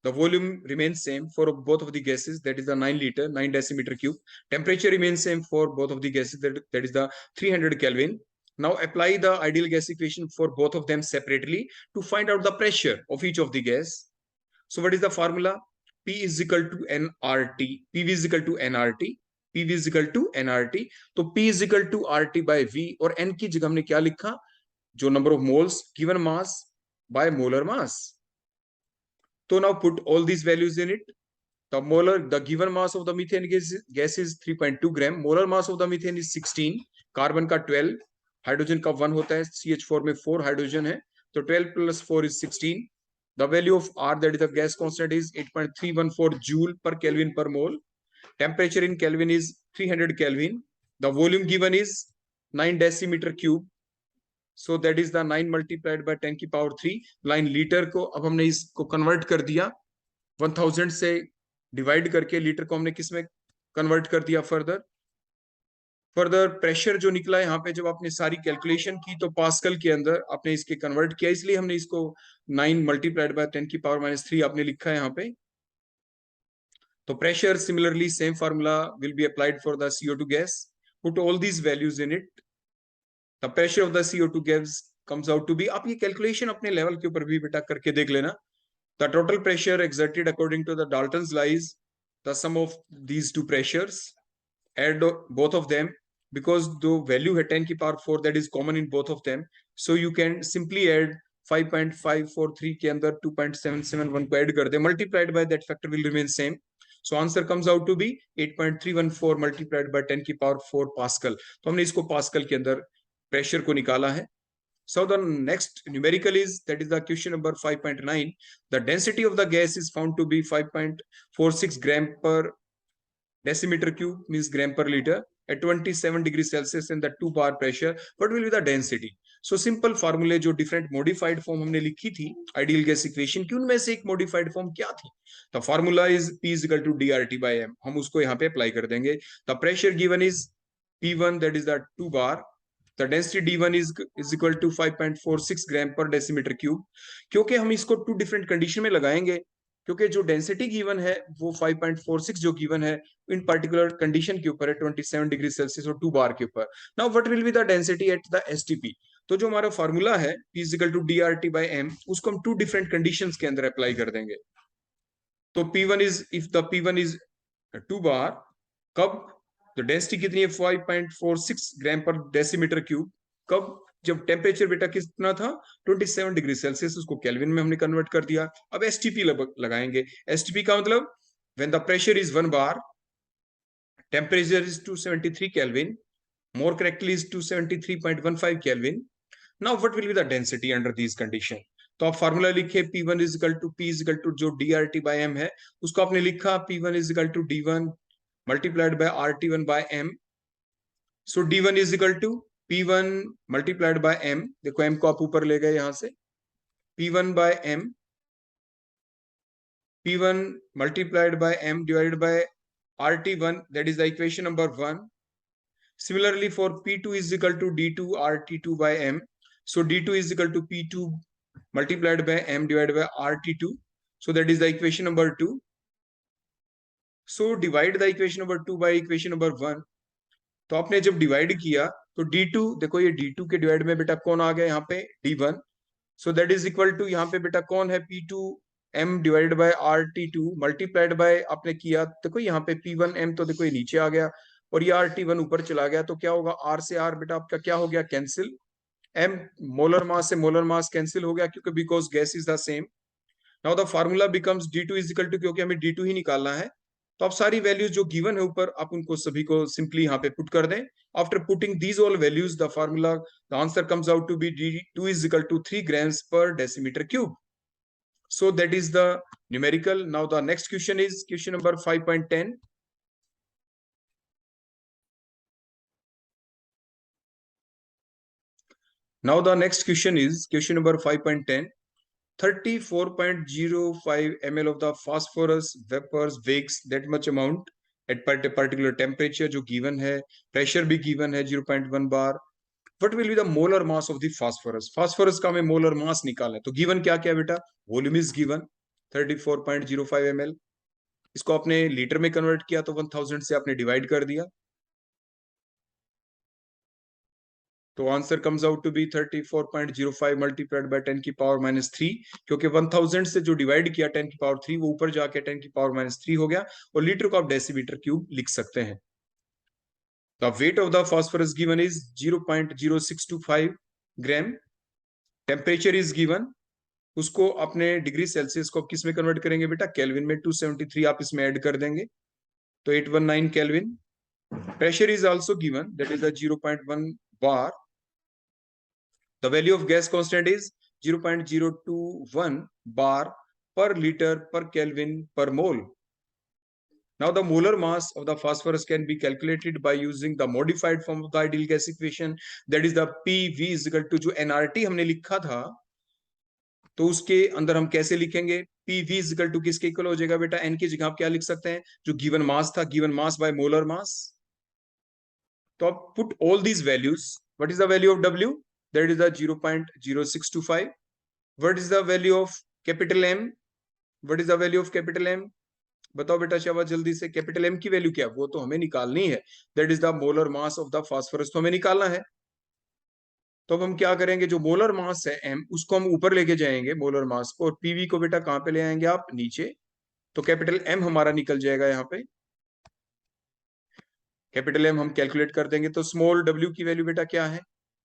The volume remains same for both of the gases, that is the 9 liter, 9 decimeter cube. Temperature remains same for both of the gases, that is the 300 Kelvin. Now apply the ideal gas equation for both of them separately to find out the pressure of each of the gas. So what is the formula? P is equal to nRT. PV is equal to nRT. PV is equal to nRT. तो P is equal to RT by V, और N की जगह हमने क्या लिखा? जो number of moles given mass by molar mass. So now put all these values in it. The given mass of the methane gas is 3.2 gram. Molar mass of the methane is 16. Carbon का 12. हाइड्रोजन का 1 होता है. CH4 में 4 हाइड्रोजन है. तो 12 plus 4 is 16. The value of R, that is the gas constant, is 8.314 joule per Kelvin per mole. Temperature in Kelvin is 300 Kelvin. The volume given is 9 decimeter cube. So that is the 9 multiplied by 10 की पावर 3. 9 लीटर को अब हमने इसको कन्वर्ट कर दिया 1000 से डिवाइड करके, लीटर को हमने किस में कन्वर्ट कर दिया फर्दर प्रेशर जो निकला यहाँ पे, जब आपने सारी कैलकुलेशन की तो पास्कल के अंदर आपने इसके कन्वर्ट किया, इसलिए हमने इसको 9 मल्टीप्लाइड बाय 10 की पावर -3 आपने लिखा है यहाँ पे. तो pressure similarly same formula will be applied for the CO2 gas. Put all these values in it. The pressure of the CO2 gas comes out to be, आप ये कैलकुलेशन अपने लेवल के ऊपर भी बेटा करके देख लेना. The total pressure exerted according to the Dalton's law is the sum of these two pressures. Add both of them, because the value है 10 की power 4, that is common in both of them. So you can simply add 5.543 के अंदर 2.771 को add कर दे, multiplied by that factor will remain same. So answer comes out to be 8.314 multiplied by 10 की power 4 Pascal. तो हमने इसको Pascal के अंदर pressure को निकाला है. So the next numerical is, that is the question number 5.9. The density of the gas is found to be 5.46 gram per decimeter cube, means gram per liter, at 27 degrees Celsius and the 2 bar pressure. What will be the density? So simple formula जो different modified form हमने लिखी थी ideal gas equation की, उनमें से एक modified form क्या थी? The formula is P is equal to DRT by M. हम उसको यहाँ पे apply कर देंगे. The pressure given is P1, that is the 2 bar. The density D1 is equal to 5.46 gram per decimeter cube. क्योंकि हम इसको 2 different condition में लगाएंगे, क्योंकि जो डेंसिटी गिवन है वो 5.46 जो गिवन है इन पर्टिकुलर कंडीशन के ऊपर है 27 डिग्री सेल्सियस और 2 बार के ऊपर. Now what will be the density at the STP? तो जो हमारा फार्मूला है P is equal to DRT by M, उसको हम 2 डिफरेंट कंडीशंस के अंदर अप्लाई कर देंगे. तो P1 is, if the P1 is 2 बार, कब? तो डेंसिटी कितनी है 5.46 ग्राम पर डेसीमीटर क्यूब. कब? जब टेम्परेचर बेटा कितना था 27 डिग्री सेल्सियस, उसको केल्विन में हमने कन्वर्ट कर दिया. अब एसटीपी लगाएंगे. एसटीपी का मतलब when the pressure is 1 bar, temperature is 273 kelvin, more correctly is 273.15 Kelvin. Now what will be the density under these condition? तो आप फार्मूला लिखे P1 is equal to P is equal to जो DRT by M है उसको आपने लिखा P1 is equal to D1 multiplied by RT1 by M. So D1 is equal to P1 multiplied by M. देखो M को आप ऊपर ले गए यहां से. P1 by M, P1 multiplied by M divided by RT1, that is the equation number 1. Similarly for P2 is equal to D2 RT2 by M. So D2 is equal to P2 multiplied by M divided by RT2. So that is the equation number 2. So divide the equation number 2 by equation number 1. तो आपने जब डिवाइड किया तो D2, देखो ये D2 के डिवाइड में बेटा कौन आ गया यहाँ पे D1. So that is equal to यहाँ पे बेटा कौन है P2 m divided by RT2 multiplied by आपने किया, देखो यहाँ पे P1m तो देखो ये नीचे आ गया और ये RT1 ऊपर चला गया, तो क्या होगा, R से R बेटा आपका क्या हो गया, कैंसिल। m मोलर मास से मोलर मास कैंसिल हो गया क्योंकि because gas is the same. Now the formula becomes D2 is equal to, क्योंकि हमें D2 ही निकालना है, तो आप सारी वैल्यूज जो गिवन है ऊपर आप उनको सभी को सिंपली यहाँ पे पुट कर दें। After putting these all values the formula the answer comes out to be D2 is equal to 3 grams per decimeter cube. So that is the numerical. Now the next question is question number 5.10. Now the next question is question number 5.10. 34.05 ml of the phosphorus vapors wakes that much amount at particular temperature जो given है, pressure भी given है 0.1 bar. What will be the molar mass of the phosphorus? Phosphorus का हमें molar mass निकालना है, तो given क्या क्या बेटा, volume is given 34.05 ml. इसको आपने लीटर में कन्वर्ट किया तो 1000 से आपने डिवाइड कर दिया, तो answer comes out to be 34.05 multiplied by 10 की पावर माइनस 3, क्योंकि 1000 से जो डिवाइड किया 10 की पावर 3 वो ऊपर जाके 10 की पावर माइनस 3 हो गया, और लीटर को आप डेसीमीटर क्यूब लिख सकते हैं। The wait of the phosphorus given is 0.0625 gram. Temperature is given, उसको अपने डिग्री सेल्सियस को किस में कन्वर्ट करेंगे बेटा, केल्विन में। 273 आप इसमें ऐड कर देंगे तो 819 kelvin. Pressure is also given, that is 0.1 bar. The value of gas constant is 0.021 bar per liter per Kelvin per mole. Now the molar mass of the phosphorus can be calculated by using the modified form of the ideal gas equation, that is the PV is equal to, जो nRT हमने लिखा था तो उसके अंदर हम कैसे लिखेंगे, PV is equal to किसके इक्वल हो जाएगा बेटा, n की जगह आप क्या लिख सकते हैं, जो गिवन मास था, गिवन मास बाय मोलर मास। तो आप put all these values, what is the value of W, that is the 0.0625. What is the value of capital M? What is the value of capital M? बताओ बेटा शाबाश जल्दी से, कैपिटल M की वैल्यू क्या, वो तो हमें निकालनी है, that is the molar mass of the phosphorus, तो हमें निकालना है। तो अब हम क्या करेंगे, जो मोलर मास है M उसको हम ऊपर लेके जाएंगे मोलर मास को, और PV को बेटा कहां पे ले आएंगे आप, नीचे। तो कैपिटल M हमारा निकल जाएगा यहाँ पे, कैपिटल M हम कैलकुलेट कर देंगे, तो स्मॉल W की वैल्यू बेटा क्या है,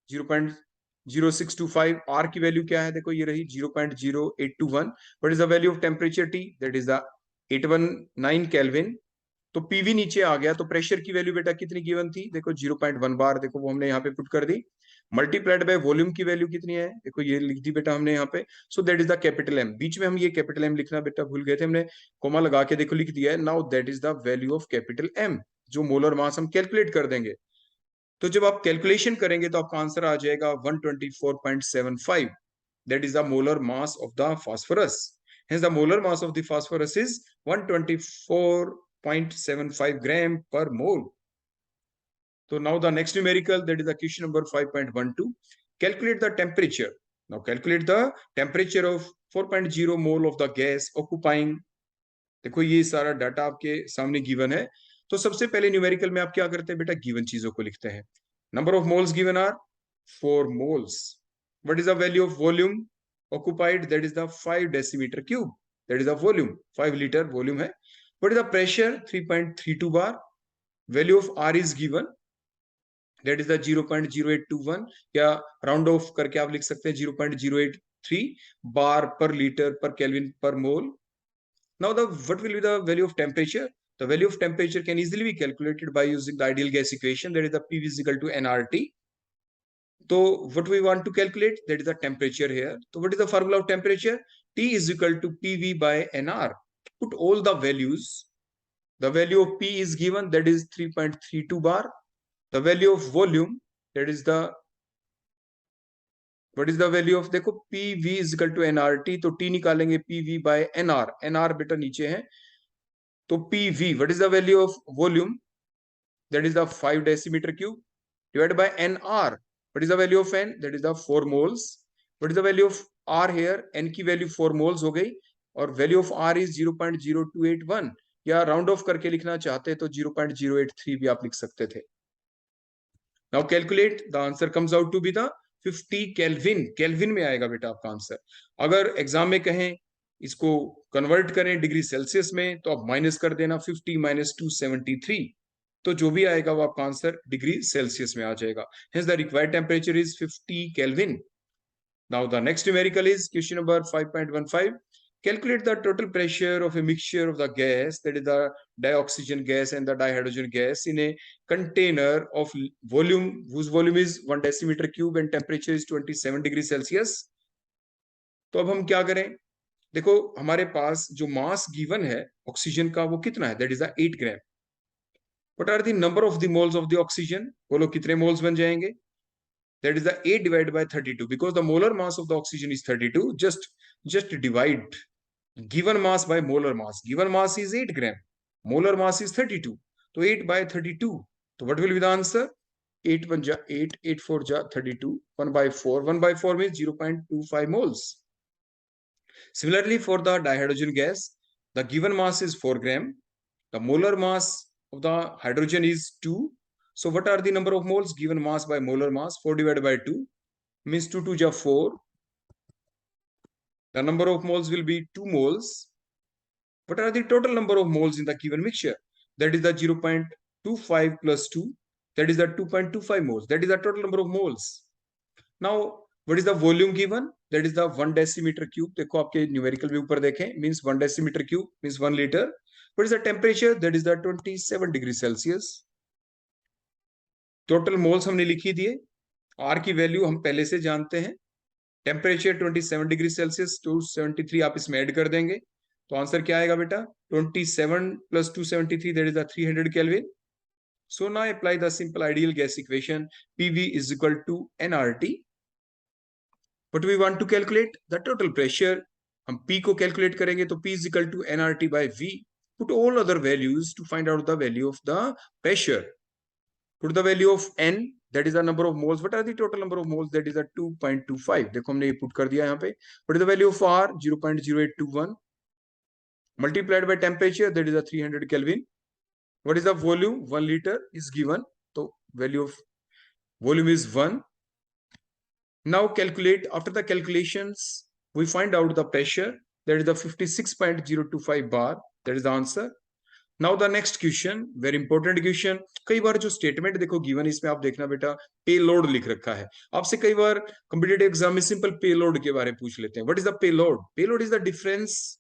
0.0625। R की वैल्यू क्या है, देखो ये रही 0.0821। What is the value of temperature T, that is the 819 kelvin. तो PV नीचे आ गया, तो प्रेशर की वैल्यू बेटा कितनी गिवन थी, देखो 0.1 बार, देखो वो हमने यहाँ पे पुट कर दी। मल्टीप्लाइड बाय वॉल्यूम की वैल्यू कितनी है, देखो ये लिख दी बेटा हमने यहाँ पे। सो that is the capital M, बीच में हम ये कैपिटल M लिखना बेटा भूल गए थे, हमने कोमा लगा के देखो लिख दिया है। Now that is the value of capital M, जो मोलर मास हम कैलकुलेट कर देंगे। तो जब आप कैलकुलेशन करेंगे तो आपका आंसर आ जाएगा 124.75, that is the molar mass of the phosphorus. Hence the molar mass of the phosphorus is 124.75 gram per mole. So now the next numerical, that is the question number 5.12. Calculate the temperature. Now calculate the temperature of 4.0 mole of the gas occupying, देखो ये सारा डाटा आपके सामने गिवन है। तो सबसे पहले न्यूमेरिकल में आप क्या करते हैं बेटा, गिवन चीजों को लिखते हैं। Number of moles given are 4 moles. What is the value of volume occupied, that is the 5 decimeter cube, that is the volume, 5 liter volume है। What is the pressure, 3.32 bar. Value of R is given, that is the 0.0821, या राउंड ऑफ करके आप लिख सकते हैं 0.083 बार पर लीटर पर केल्विन पर मोल। Now what will be the value of temperature? The value of temperature can easily be calculated by using the ideal gas equation, that is the PV is equal to nRT. So what we want to calculate, that is the temperature here. So what is the formula of temperature? T is equal to PV by nR. Put all the values. The value of P is given, that is 3.32 bar. The value of volume, that is the, what is the value of, देखो PV is equal to nRT, तो T निकालेंगे PV by nR, nR बेटा नीचे है, तो PV, what is the value of volume, that is the 5 decimeter cube, divided by nR, what is the value of N, that is the 4 moles. What is the value of R here, N की वैल्यू 4 moles हो गई, और वैल्यू ऑफ R is 0.0281, या राउंड ऑफ करके लिखना चाहते तो 0.083 भी आप लिख सकते थे। Now calculate, the answer comes out to be the 50 kelvin, kelvin में आएगा बेटा आपका आंसर। अगर एग्जाम में कहें इसको कन्वर्ट करें डिग्री सेल्सियस में तो आप माइनस कर देना 50 माइनस 273, तो जो भी आएगा वो आपका आंसर डिग्री सेल्सियस में आ जाएगा। Hence the required temperature is 50 kelvin. Now the next numerical is question number 5.15. Calculate the total pressure of a mixture of the gas, that is the dioxygen gas and the dihydrogen gas, in a container of volume whose volume is 1 decimeter cube and temperature is 27 degrees Celsius. तो अब हम क्या करें? देखो हमारे पास जो मास गिवन है ऑक्सीजन का वो कितना है? That is the 8 gram. What are the number of the moles of the oxygen? बोलो कितने मोल्स बन जाएंगे? That is the 8 divided by 32, because the molar mass of the oxygen is 32. Just divide given mass by molar mass. Given mass is 8 gram, molar mass is 32, so 8 by 32. So what will be the answer? 8 1 ja 8, 8 4 ja 32, 1 by 4, 1 by 4 means 0.25 moles. Similarly, for the dihydrogen gas, the given mass is 4 gram, the molar mass of the hydrogen is 2. So what are the number of moles? Given mass by molar mass, 4 divided by 2 means 2 2 ja 4. The number of moles will be 2 moles. What are the total number of moles in the given mixture? That is the 0.25 plus 2. That is the 2.25 moles. That is the total number of moles. Now, what is the volume given? That is the 1 decimeter cube. देखो आपके न्यूमेरिकल भी ऊपर देखें, means 1 decimeter cube means 1 liter. What is the temperature? That is the 27 degrees Celsius. Total moles हमने लिखी दिए, आर की वैल्यू हम पहले से जानते हैं, टेम्परेचर 27 डिग्री सेल्सियस, 273 आप इसमें ऐड कर देंगे तो आंसर क्या आएगा बेटा? 27 plus 273, that is the 300 Kelvin. So now apply the simple ideal gas equation. PV is equal to nRT. What we want to calculate? The total pressure. हम P को calculate करेंगे तो P is equal to nRT by V. Put all other values to find out the value of the pressure. Put the value of N, that is the number of moles. What are the total number of moles? That is the 2.25. देखो हमने ये put कर दिया यहाँ पे. What is the value of R? 0.0821 multiplied by temperature, that is the 300 Kelvin. What is the volume? 1 liter is given. So value of volume is 1. Now calculate. After the calculations, we find out the pressure. That is the 56.025 bar. That is the answer. Now the next question, very important question. कई बार जो स्टेटमेंट देखो गिवन, इसमें आप देखना बेटा पे लोड लिख रखा है. आपसे कई बार कॉम्पिटिटिव एग्जाम में सिंपल पे लोड के बारे में पूछ लेते हैं. What is the payload? Payload is the difference.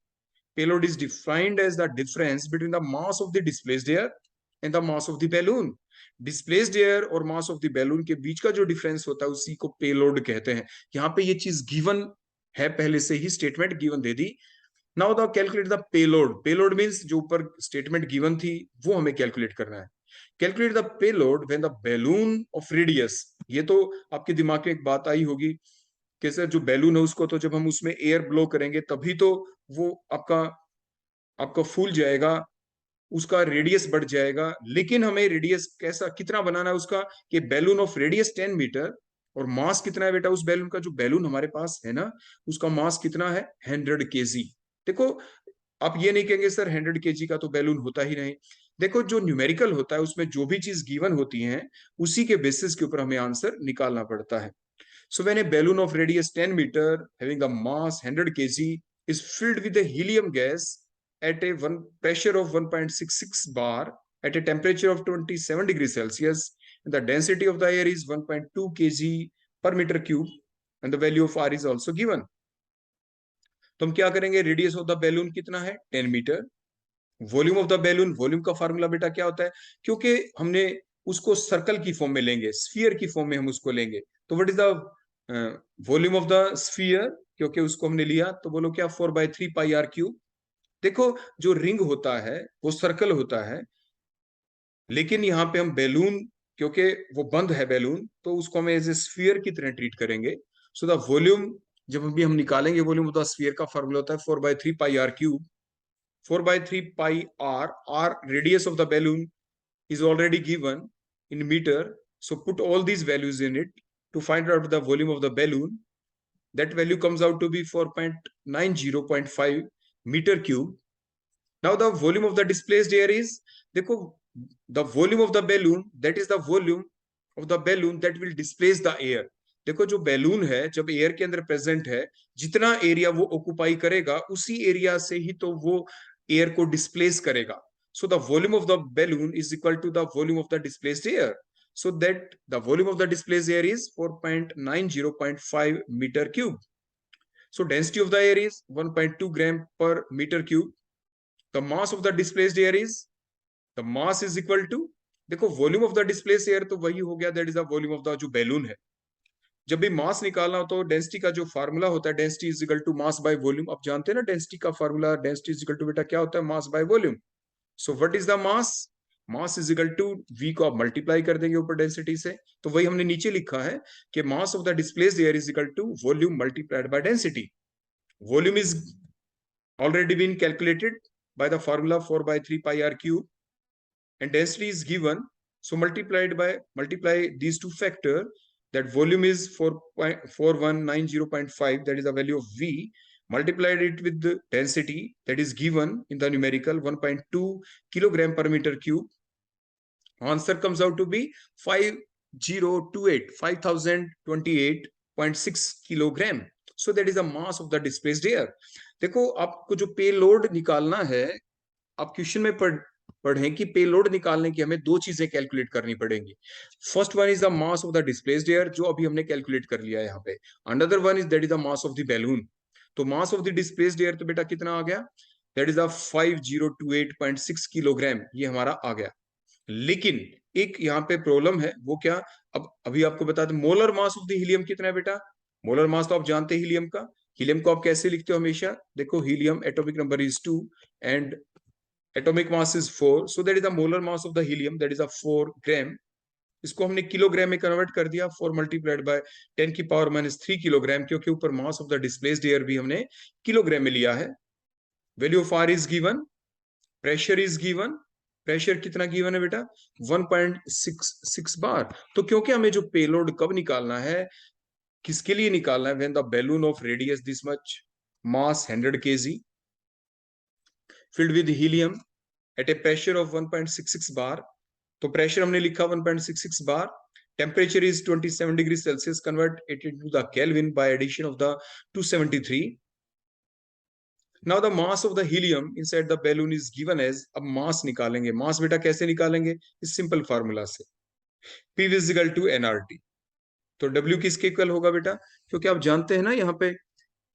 Payload is defined as the difference between the mass of the displaced air and the mass of the balloon. Displaced air और mass of the balloon के बीच का जो डिफरेंस होता है उसी को पेलोड कहते हैं. यहाँ पे ये चीज गिवन है, पहले से ही स्टेटमेंट गिवन दे दी. Now the calculate the payload. Payload means जो ऊपर स्टेटमेंट गिवन थी वो हमें कैलकुलेट करना है. Calculate the payload when the balloon of radius. ये तो आपके दिमाग में एक बात आई होगी कि सर जो बैलून है उसको तो जब हम उसमें एयर ब्लो करेंगे तभी तो वो आपका फूल जाएगा, उसका रेडियस बढ़ जाएगा. लेकिन हमें रेडियस कैसा कितना बनाना है उसका, कि बैलून ऑफ रेडियस 10 मीटर और मास कितना है बेटा उस बैलून का? जो बैलून हमारे पास है ना उसका मास कितना है? 100 kg. देखो आप ये नहीं कहेंगे सर 100 kg का तो बैलून होता ही नहीं. देखो जो न्यूमेरिकल होता है उसमें जो भी चीज गिवन होती है उसी के बेसिस के ऊपर हमें आंसर निकालना पड़ता है. So when a balloon of radius 10 meter having the mass 100 kg is filled with the helium gas at a pressure of 1.66 bar at a temperature of 27 degrees Celsius, and the density of the air is 1.2 kg per meter cube, and the value of R is also given. तो हम क्या करेंगे? रेडियस ऑफ द बैलून कितना है? 10 metre. Volume of the balloon, volume का फार्मूला बेटा क्या होता है? क्योंकि हमने उसको सर्कल की फॉर्म में लेंगे, स्फीयर की फॉर्म में हम उसको लेंगे, तो what is the volume of the sphere? क्योंकि उसको हमने लिया तो बोलो क्या? 4/3 पाई आर क्यूब. देखो जो रिंग होता है वो सर्कल होता है, लेकिन यहाँ पे हम बैलून, क्योंकि वो बंद है बैलून, तो उसको हम एज ए स्फीयर की तरह ट्रीट करेंगे. सो द वॉल्यूम जब अभी हम निकालेंगे, वॉल्यूम ऑफ द स्फीयर का फार्मूला होता है 4/3 पाई are cube. 4/3 pi r. R radius of the balloon is already given in meter. So put all these values in it to find out the volume of the balloon. That value comes out to be 4.90.5 meter cube. Now the volume of the displaced air is, देखो the volume of the balloon, that is the volume of the balloon that will displace the air. देखो जो बैलून है जब एयर के अंदर प्रेजेंट है, जितना एरिया वो ऑक्युपाई करेगा उसी एरिया से ही तो वो एयर को डिस्प्लेस करेगा. So the volume of the balloon is equal to the volume of the displaced air. So that the volume of the displaced air is 4.90.5 meter cube. So density of the air is 1.2 gram per meter cube. The mass of the displaced air is, the mass is equal to, देखो volume of the displace air तो वही हो गया, that is the volume of the जो बैलून है. जब भी मास निकालना हो तो डेंसिटी का जो फार्मूला होता है, density is equal to mass by volume. आप जानते हैं ना डेंसिटी का formula, density is equal to बेटा क्या होता है, mass by volume. So what is the mass, mass is equal to V को आप मल्टीप्लाई कर देंगे ऊपर डेंसिटी से, तो वही हमने नीचे लिखा है कि mass of the displaced air is equal to volume multiplied by density. Volume is already been calculated by the formula 4 by 3 pi r cube, and density is given, so multiply these two factor, that volume is 4.4190.5, that is the value of v, multiplied it with the density that is given in the numerical 1.2 kilogram per meter cube. Answer comes out to be 5028 kilogram. So that is the mass of the displaced air. देखो आपको जो पे लोड निकालना है, आप क्वेश्चन में पढ़ें कि पे लोड निकालने की हमें दो चीजें कैलकुलेट करनी पड़ेंगी. First one is the mass of the displaced air, जो अभी हमने कैलकुलेट कर लिया है यहाँ पे. Another one is that is the mass of the balloon. तो mass of the displaced air तो बेटा कितना आ गया, दैट इज द 5028.6 किलोग्राम, ये हमारा आ गया. लेकिन एक यहाँ पे प्रॉब्लम है, वो क्या, अब अभी आपको बता दें, molar mass of the helium कितना है बेटा. मोलर मास तो आप जानते हैं हीलियम का. हीलियम को आप कैसे लिखते हो हमेशा, देखो helium atomic number is 2 and atomic mass is 4, so that is the molar mass of the helium, that is a 4 gram. इसको हमने किलोग्राम में कन्वर्ट कर दिया, 4 मल्टीप्लाइड बाय 10 की पावर माइनस 3 किलोग्राम, क्योंकि ऊपर mass of the displaced air भी हमने किलोग्राम में लिया है. Value of R is given, pressure is given. Pressure कितना गिवन है बेटा, 1.66 बार. तो क्योंकि हमें जो पेलोड कब निकालना है, किसके लिए निकालना है, when the balloon of radius this much, mass 100 kg, filled with helium at a pressure of 1.66 bar. तो प्रेशर हमने लिखा 1.66 bar. Temperature is 27 degree Celsius, convert it into the Kelvin by addition of the 273. Now the mass of the helium inside the balloon is given as, अब मास निकालेंगे. मास बेटा कैसे निकालेंगे, इस सिंपल फार्मूला से, P is equal to nRT. तो W किसके इक्वल होगा बेटा, क्योंकि आप जानते हैं ना यहाँ पे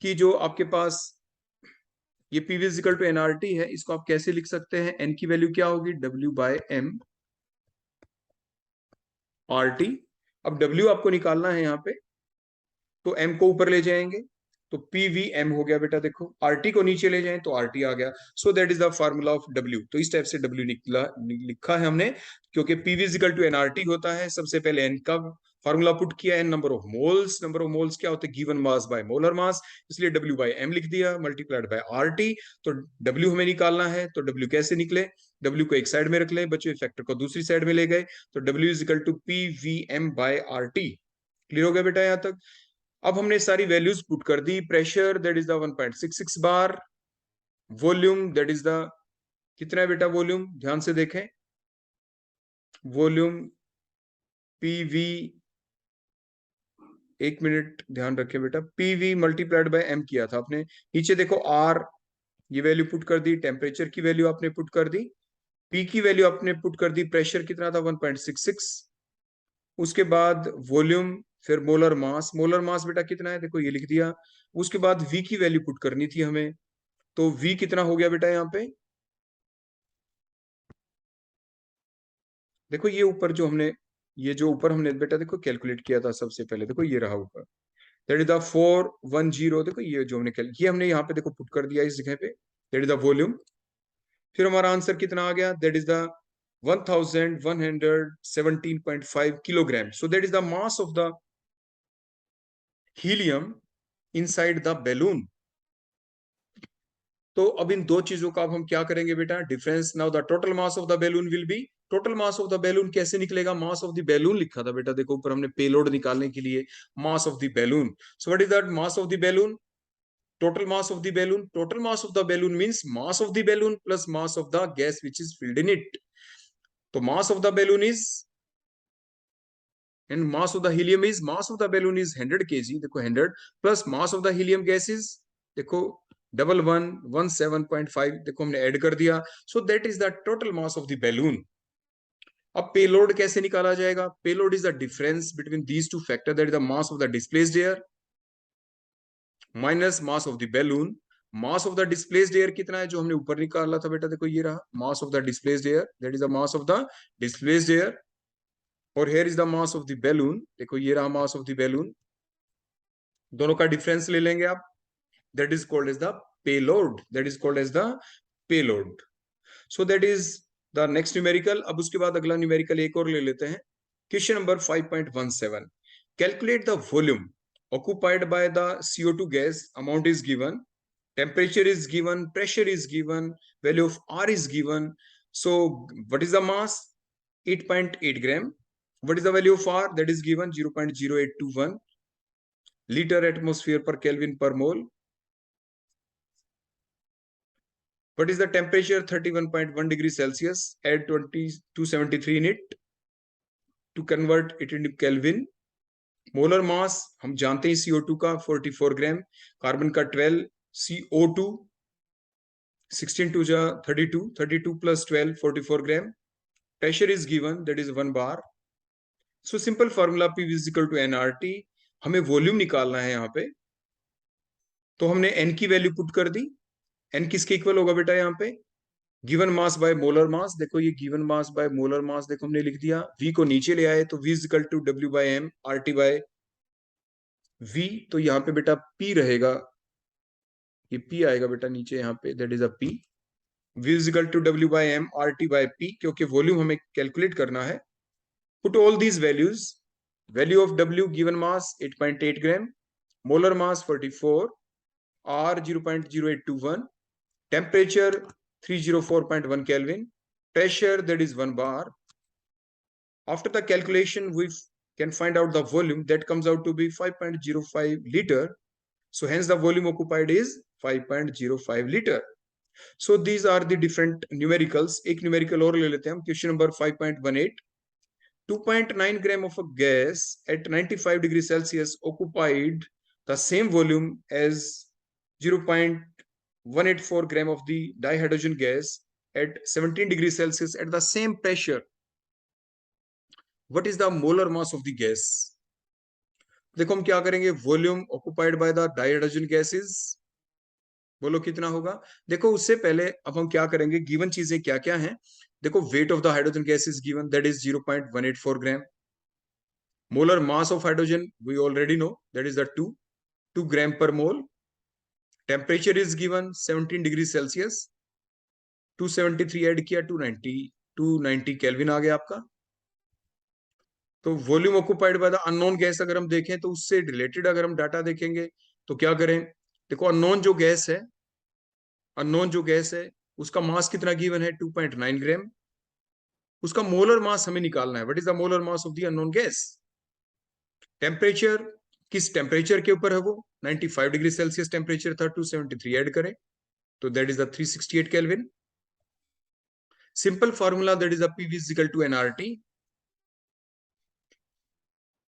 कि जो आपके पास ये P is equal to nRT है, इसको आप कैसे लिख सकते हैं, n की वैल्यू क्या होगी, W by m RT. अब W आपको निकालना है यहाँ पे, तो m को ऊपर ले जाएंगे तो PVM हो गया बेटा. देखो RT को नीचे ले जाएं तो RT आ गया. So that is the formula of W. तो इस टाइप से W लिखा है हमने, क्योंकि PV is equal to nRT होता है. सबसे पहले n का फार्मूला पुट किया, n number of moles. Number of moles क्या होते हैं, गिवन मास बाय मोलर मास, इसलिए W by m लिख दिया, मल्टीप्लाइड बाय RT. तो W हमें निकालना है, तो W कैसे निकले, W को एक साइड में रख ले, बचे फैक्टर को दूसरी साइड में ले गए, तो W is equal to PVM by RT. Clear हो गया बेटा यहां तक. अब हमने सारी वैल्यूज पुट कर दी. Pressure that is the 1.66 bar, volume that is the, कितना है बेटा वॉल्यूम, ध्यान से देखें, वॉल्यूम PV, एक मिनट ध्यान रखें बेटा, PV मल्टीप्लाइड बाय m किया था आपने. नीचे देखो R, ये वैल्यू पुट कर दी. टेम्परेचर की वैल्यू आपने पुट कर दी, P की वैल्यू आपने पुट कर दी. प्रेशर कितना था 1.66. उसके बाद वॉल्यूम, फिर मोलर मास. मोलर मास बेटा कितना है, देखो ये लिख दिया. उसके बाद V की वैल्यू पुट करनी थी हमें, तो V कितना हो गया बेटा यहाँ पे, देखो ये ऊपर जो हमने, ये जो ऊपर हमने बेटा देखो कैलकुलेट किया था सबसे पहले, देखो ये रहा ऊपर, दैट इज द 410. देखो ये जो हमने ये हमने यहाँ पे देखो पुट कर दिया इस जगह पे, दैट इज द वॉल्यूम. फिर हमारा आंसर कितना आ गया, that is the 1117.5 kilogram. So that is the mass of the helium inside the balloon. तो अब इन दो चीजों का अब हम क्या करेंगे बेटा, difference. Now the total mass of the balloon will be, total mass of the balloon कैसे निकलेगा, मास ऑफ द बैलून लिखा था बेटा, देखो ऊपर हमने पेलोड निकालने के लिए मास of the balloon. So what is that mass of the balloon, total mass of the balloon. Total mass of the balloon means mass of the balloon plus mass of the gas which is filled in it. So mass of the balloon is and mass of the helium is, mass of the balloon is 100 kg, देखो 100 plus mass of the helium gas is, देखो 1117.5, देखो हमने ऐड कर दिया, so that is the total mass of the balloon. अब पेलोड कैसे निकाला जाएगा? Payload is the difference between these two factor, that is the mass of the displaced air minus mass of the balloon. Mass of the displaced air कितना है जो हमने ऊपर निकाला था बेटा? देखो ये रहा mass of the displaced air, that is the mass of the displaced air, और here is the mass of the balloon, देखो ये रहा मास ऑफ द बैलून. दोनों का डिफरेंस ले लेंगे आप, that is called as the payload, that is called as the payload. So that is the next numerical. अब उसके बाद अगला न्यूमेरिकल एक और ले लेते हैं. Question number 5.17. Calculate the volume occupied by the CO2 gas. Amount is given, temperature is given, pressure is given, value of R is given. So what is the mass? 8.8 gram. What is the value of R? That is given 0.0821 liter atmosphere per Kelvin per mole. What is the temperature? 31.1 degrees Celsius. Add 273 in it to convert it into Kelvin. Molar mass हम जानते हैं CO2 का 44 ग्राम, कार्बन का 12, CO2 16 to 32, 32 plus 12 44 gram. Pressure is given, that is 1 bar. So simple formula P is equal to nRT. हमें वॉल्यूम निकालना है यहाँ पे, तो हमने n की वैल्यू पुट कर दी. n किसके इक्वल होगा बेटा? यहाँ पे गिवन मास बाय मोलर मास, देखो ये गिवन मास बाय मोलर मास, देखो हमने लिख दिया. v को नीचे ले आए तो v is equal to W by m RT by v. तो यहाँ पे बेटा P रहेगा, ये P आएगा बेटा नीचे यहाँ पे, that is a P. v is equal to W by m RT by P, क्योंकि वॉल्यूम हमें कैलकुलेट करना है. Put all these values. Value of W given mass 8.8 gram, molar mass 44, R 0.0821, temperature 304.1 Kelvin, pressure that is 1 bar. After the calculation, we can find out the volume, that comes out to be 5.05 liter. So hence the volume occupied is 5.05 liter. So these are the different numericals. एक numerical और ले लेते हैं हम. Question number 5.18. 2.9 gram of a gas at 95 degrees Celsius occupied the same volume as 0.184 gram of the dihydrogen gas at 17 degrees Celsius at the same pressure. What is the molar mass of the gas? देखो हम क्या करेंगे, volume occupied by the dihydrogen gases, बोलो कितना होगा. देखो उससे पहले अब हम क्या करेंगे, गिवन चीजें क्या क्या हैं. देखो weight of the hydrogen gas is given, that is 0.184 gram. Molar mass of hydrogen we already know, that is the 2 gram per mole. Temperature is given 17 degree Celsius. 273 add किया 290 केल्विन आ गया आपका. तो volume occupied by the unknown gas अगर हम देखें तो उससे रिलेटेड अगर हम डाटा देखेंगे तो क्या करें. देखो अननोन जो गैस है उसका मास कितना गिवन है? 2.9 ग्राम. उसका मोलर मास हमें निकालना है. What is the molar mass of the unknown gas? Temperature किस टेम्परेचर के ऊपर है वो? 95 डिग्री सेल्सियस टेम्परेचर था. 273 ऐड करें तो that is the 368 kelvin. Simple formula, that is the P is equal to nRT.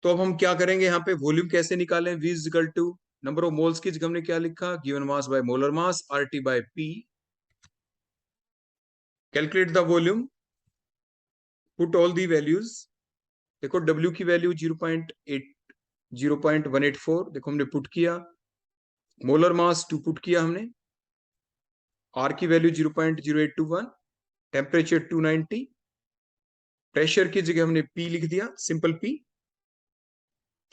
तो अब हम क्या करेंगे यहाँ पे, वॉल्यूम कैसे निकालें? V is equal to number of moles की जगह हमने क्या लिखा? Given mass by molar mass RT by P. Calculate the volume, put all the values. देखो W की वैल्यू 0.184, देखो हमने पुट किया. मोलर मास 2 पुट किया हमने. R की वैल्यू 0.0821, टेम्परेचर 290, प्रेशर की जगह हमने P लिख दिया, सिंपल P.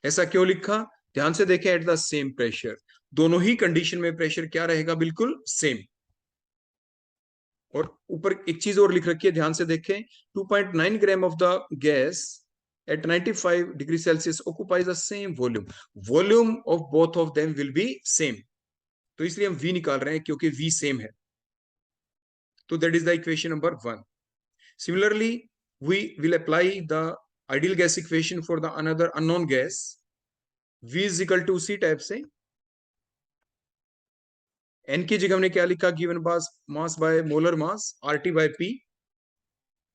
ऐसा क्यों लिखा? ध्यान से देखें, एट द सेम प्रेशर, दोनों ही कंडीशन में प्रेशर क्या रहेगा? बिल्कुल सेम. और ऊपर एक चीज और लिख रखी है, ध्यान से देखें. 2.9 ग्राम of the gas at 95 degree Celsius occupies the same volume. Volume of both of them will be same. तो इसलिए हम V निकाल रहे हैं क्योंकि V सेम है. तो that is the equation number 1. Similarly, we will apply the ideal gas equation for the another unknown gas. V is equal to उसी टाइप से. N की जगह हमने क्या लिखा? Given mass by molar mass RT by P.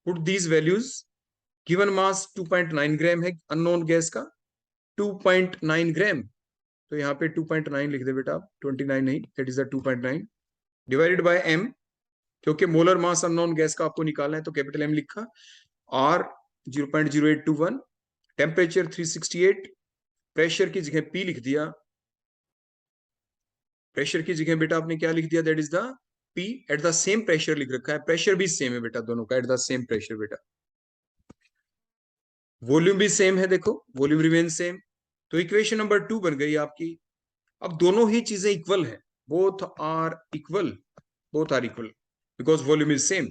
Put these values. Given mass 2.9 ग्राम है अननोन गैस का, 2.9 ग्राम। तो यहाँ पे 2.9 लिख दे बेटा आप, 29 नहीं, that is the 2.9 divided by m, क्योंकि मोलर मास अननोन गैस का आपको निकालना है तो कैपिटल M लिखा, R 0.0821, टेम्परेचर 368, प्रेशर की जगह P लिख दिया, प्रेशर की जगह बेटा आपने क्या लिख दिया, that is the P at the same pressure लिख रखा है, प्रेशर भी सेम है बेटा दोनों का, एट द सेम प्रेशर बेटा। वॉल्यूम भी सेम है, देखो वॉल्यूम रिमेन सेम, तो इक्वेशन नंबर 2 बन गई आपकी। अब दोनों ही चीजें इक्वल है, both are equal, both are equal because volume is same.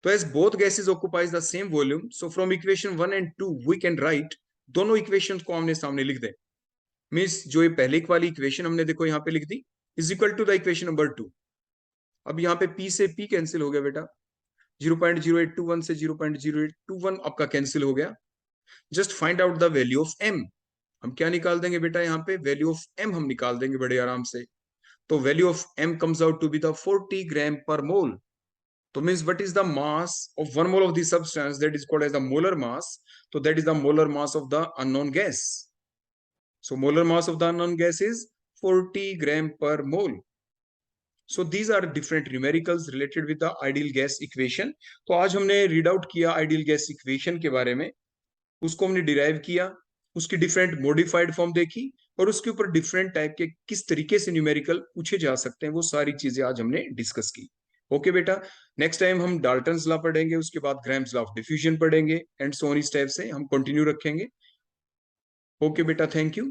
So as both gases occupies the same volume, so from equation 1 and 2 we can write, दोनों इक्वेशंस को आमने सामने लिख दें, मीन्स जो ये पहले वाली इक्वेशन हमने देखो यहाँ पे लिख दी is equal to the equation number 2। अब यहाँ पे P से P कैंसिल हो गया बेटा, 0.0821 से 0.0821 आपका कैंसिल हो गया। Just find out the value of M, हम क्या निकाल देंगे बेटा, यहाँ पे वैल्यू ऑफ M हम निकाल देंगे बड़े आराम से। तो value of M comes out to be the 40 gram per mole. So means what is the mass of 1 mole of the substance, that is called as the molar mass. So that is the molar mass of the unknown gas. So molar mass of the unknown gas is 40 gram per mole. So these are different numericals related with the ideal gas equation. तो आज हमने रीड आउट किया ideal gas equation के बारे में, उसको हमने डिराइव किया, उसकी डिफरेंट मॉडिफाइड फॉर्म देखी, और उसके ऊपर डिफरेंट टाइप के किस तरीके से न्यूमेरिकल पूछे जा सकते हैं, वो सारी चीजें आज हमने डिस्कस की। ओके बेटा, नेक्स्ट टाइम हम डाल्टन्स लॉ पढ़ेंगे, उसके बाद ग्राम्स लॉ ऑफ डिफ्यूजन पढ़ेंगे, एंड सो ऑन, इस टाइप से हम कंटिन्यू रखेंगे। ओके बेटा, थैंक यू।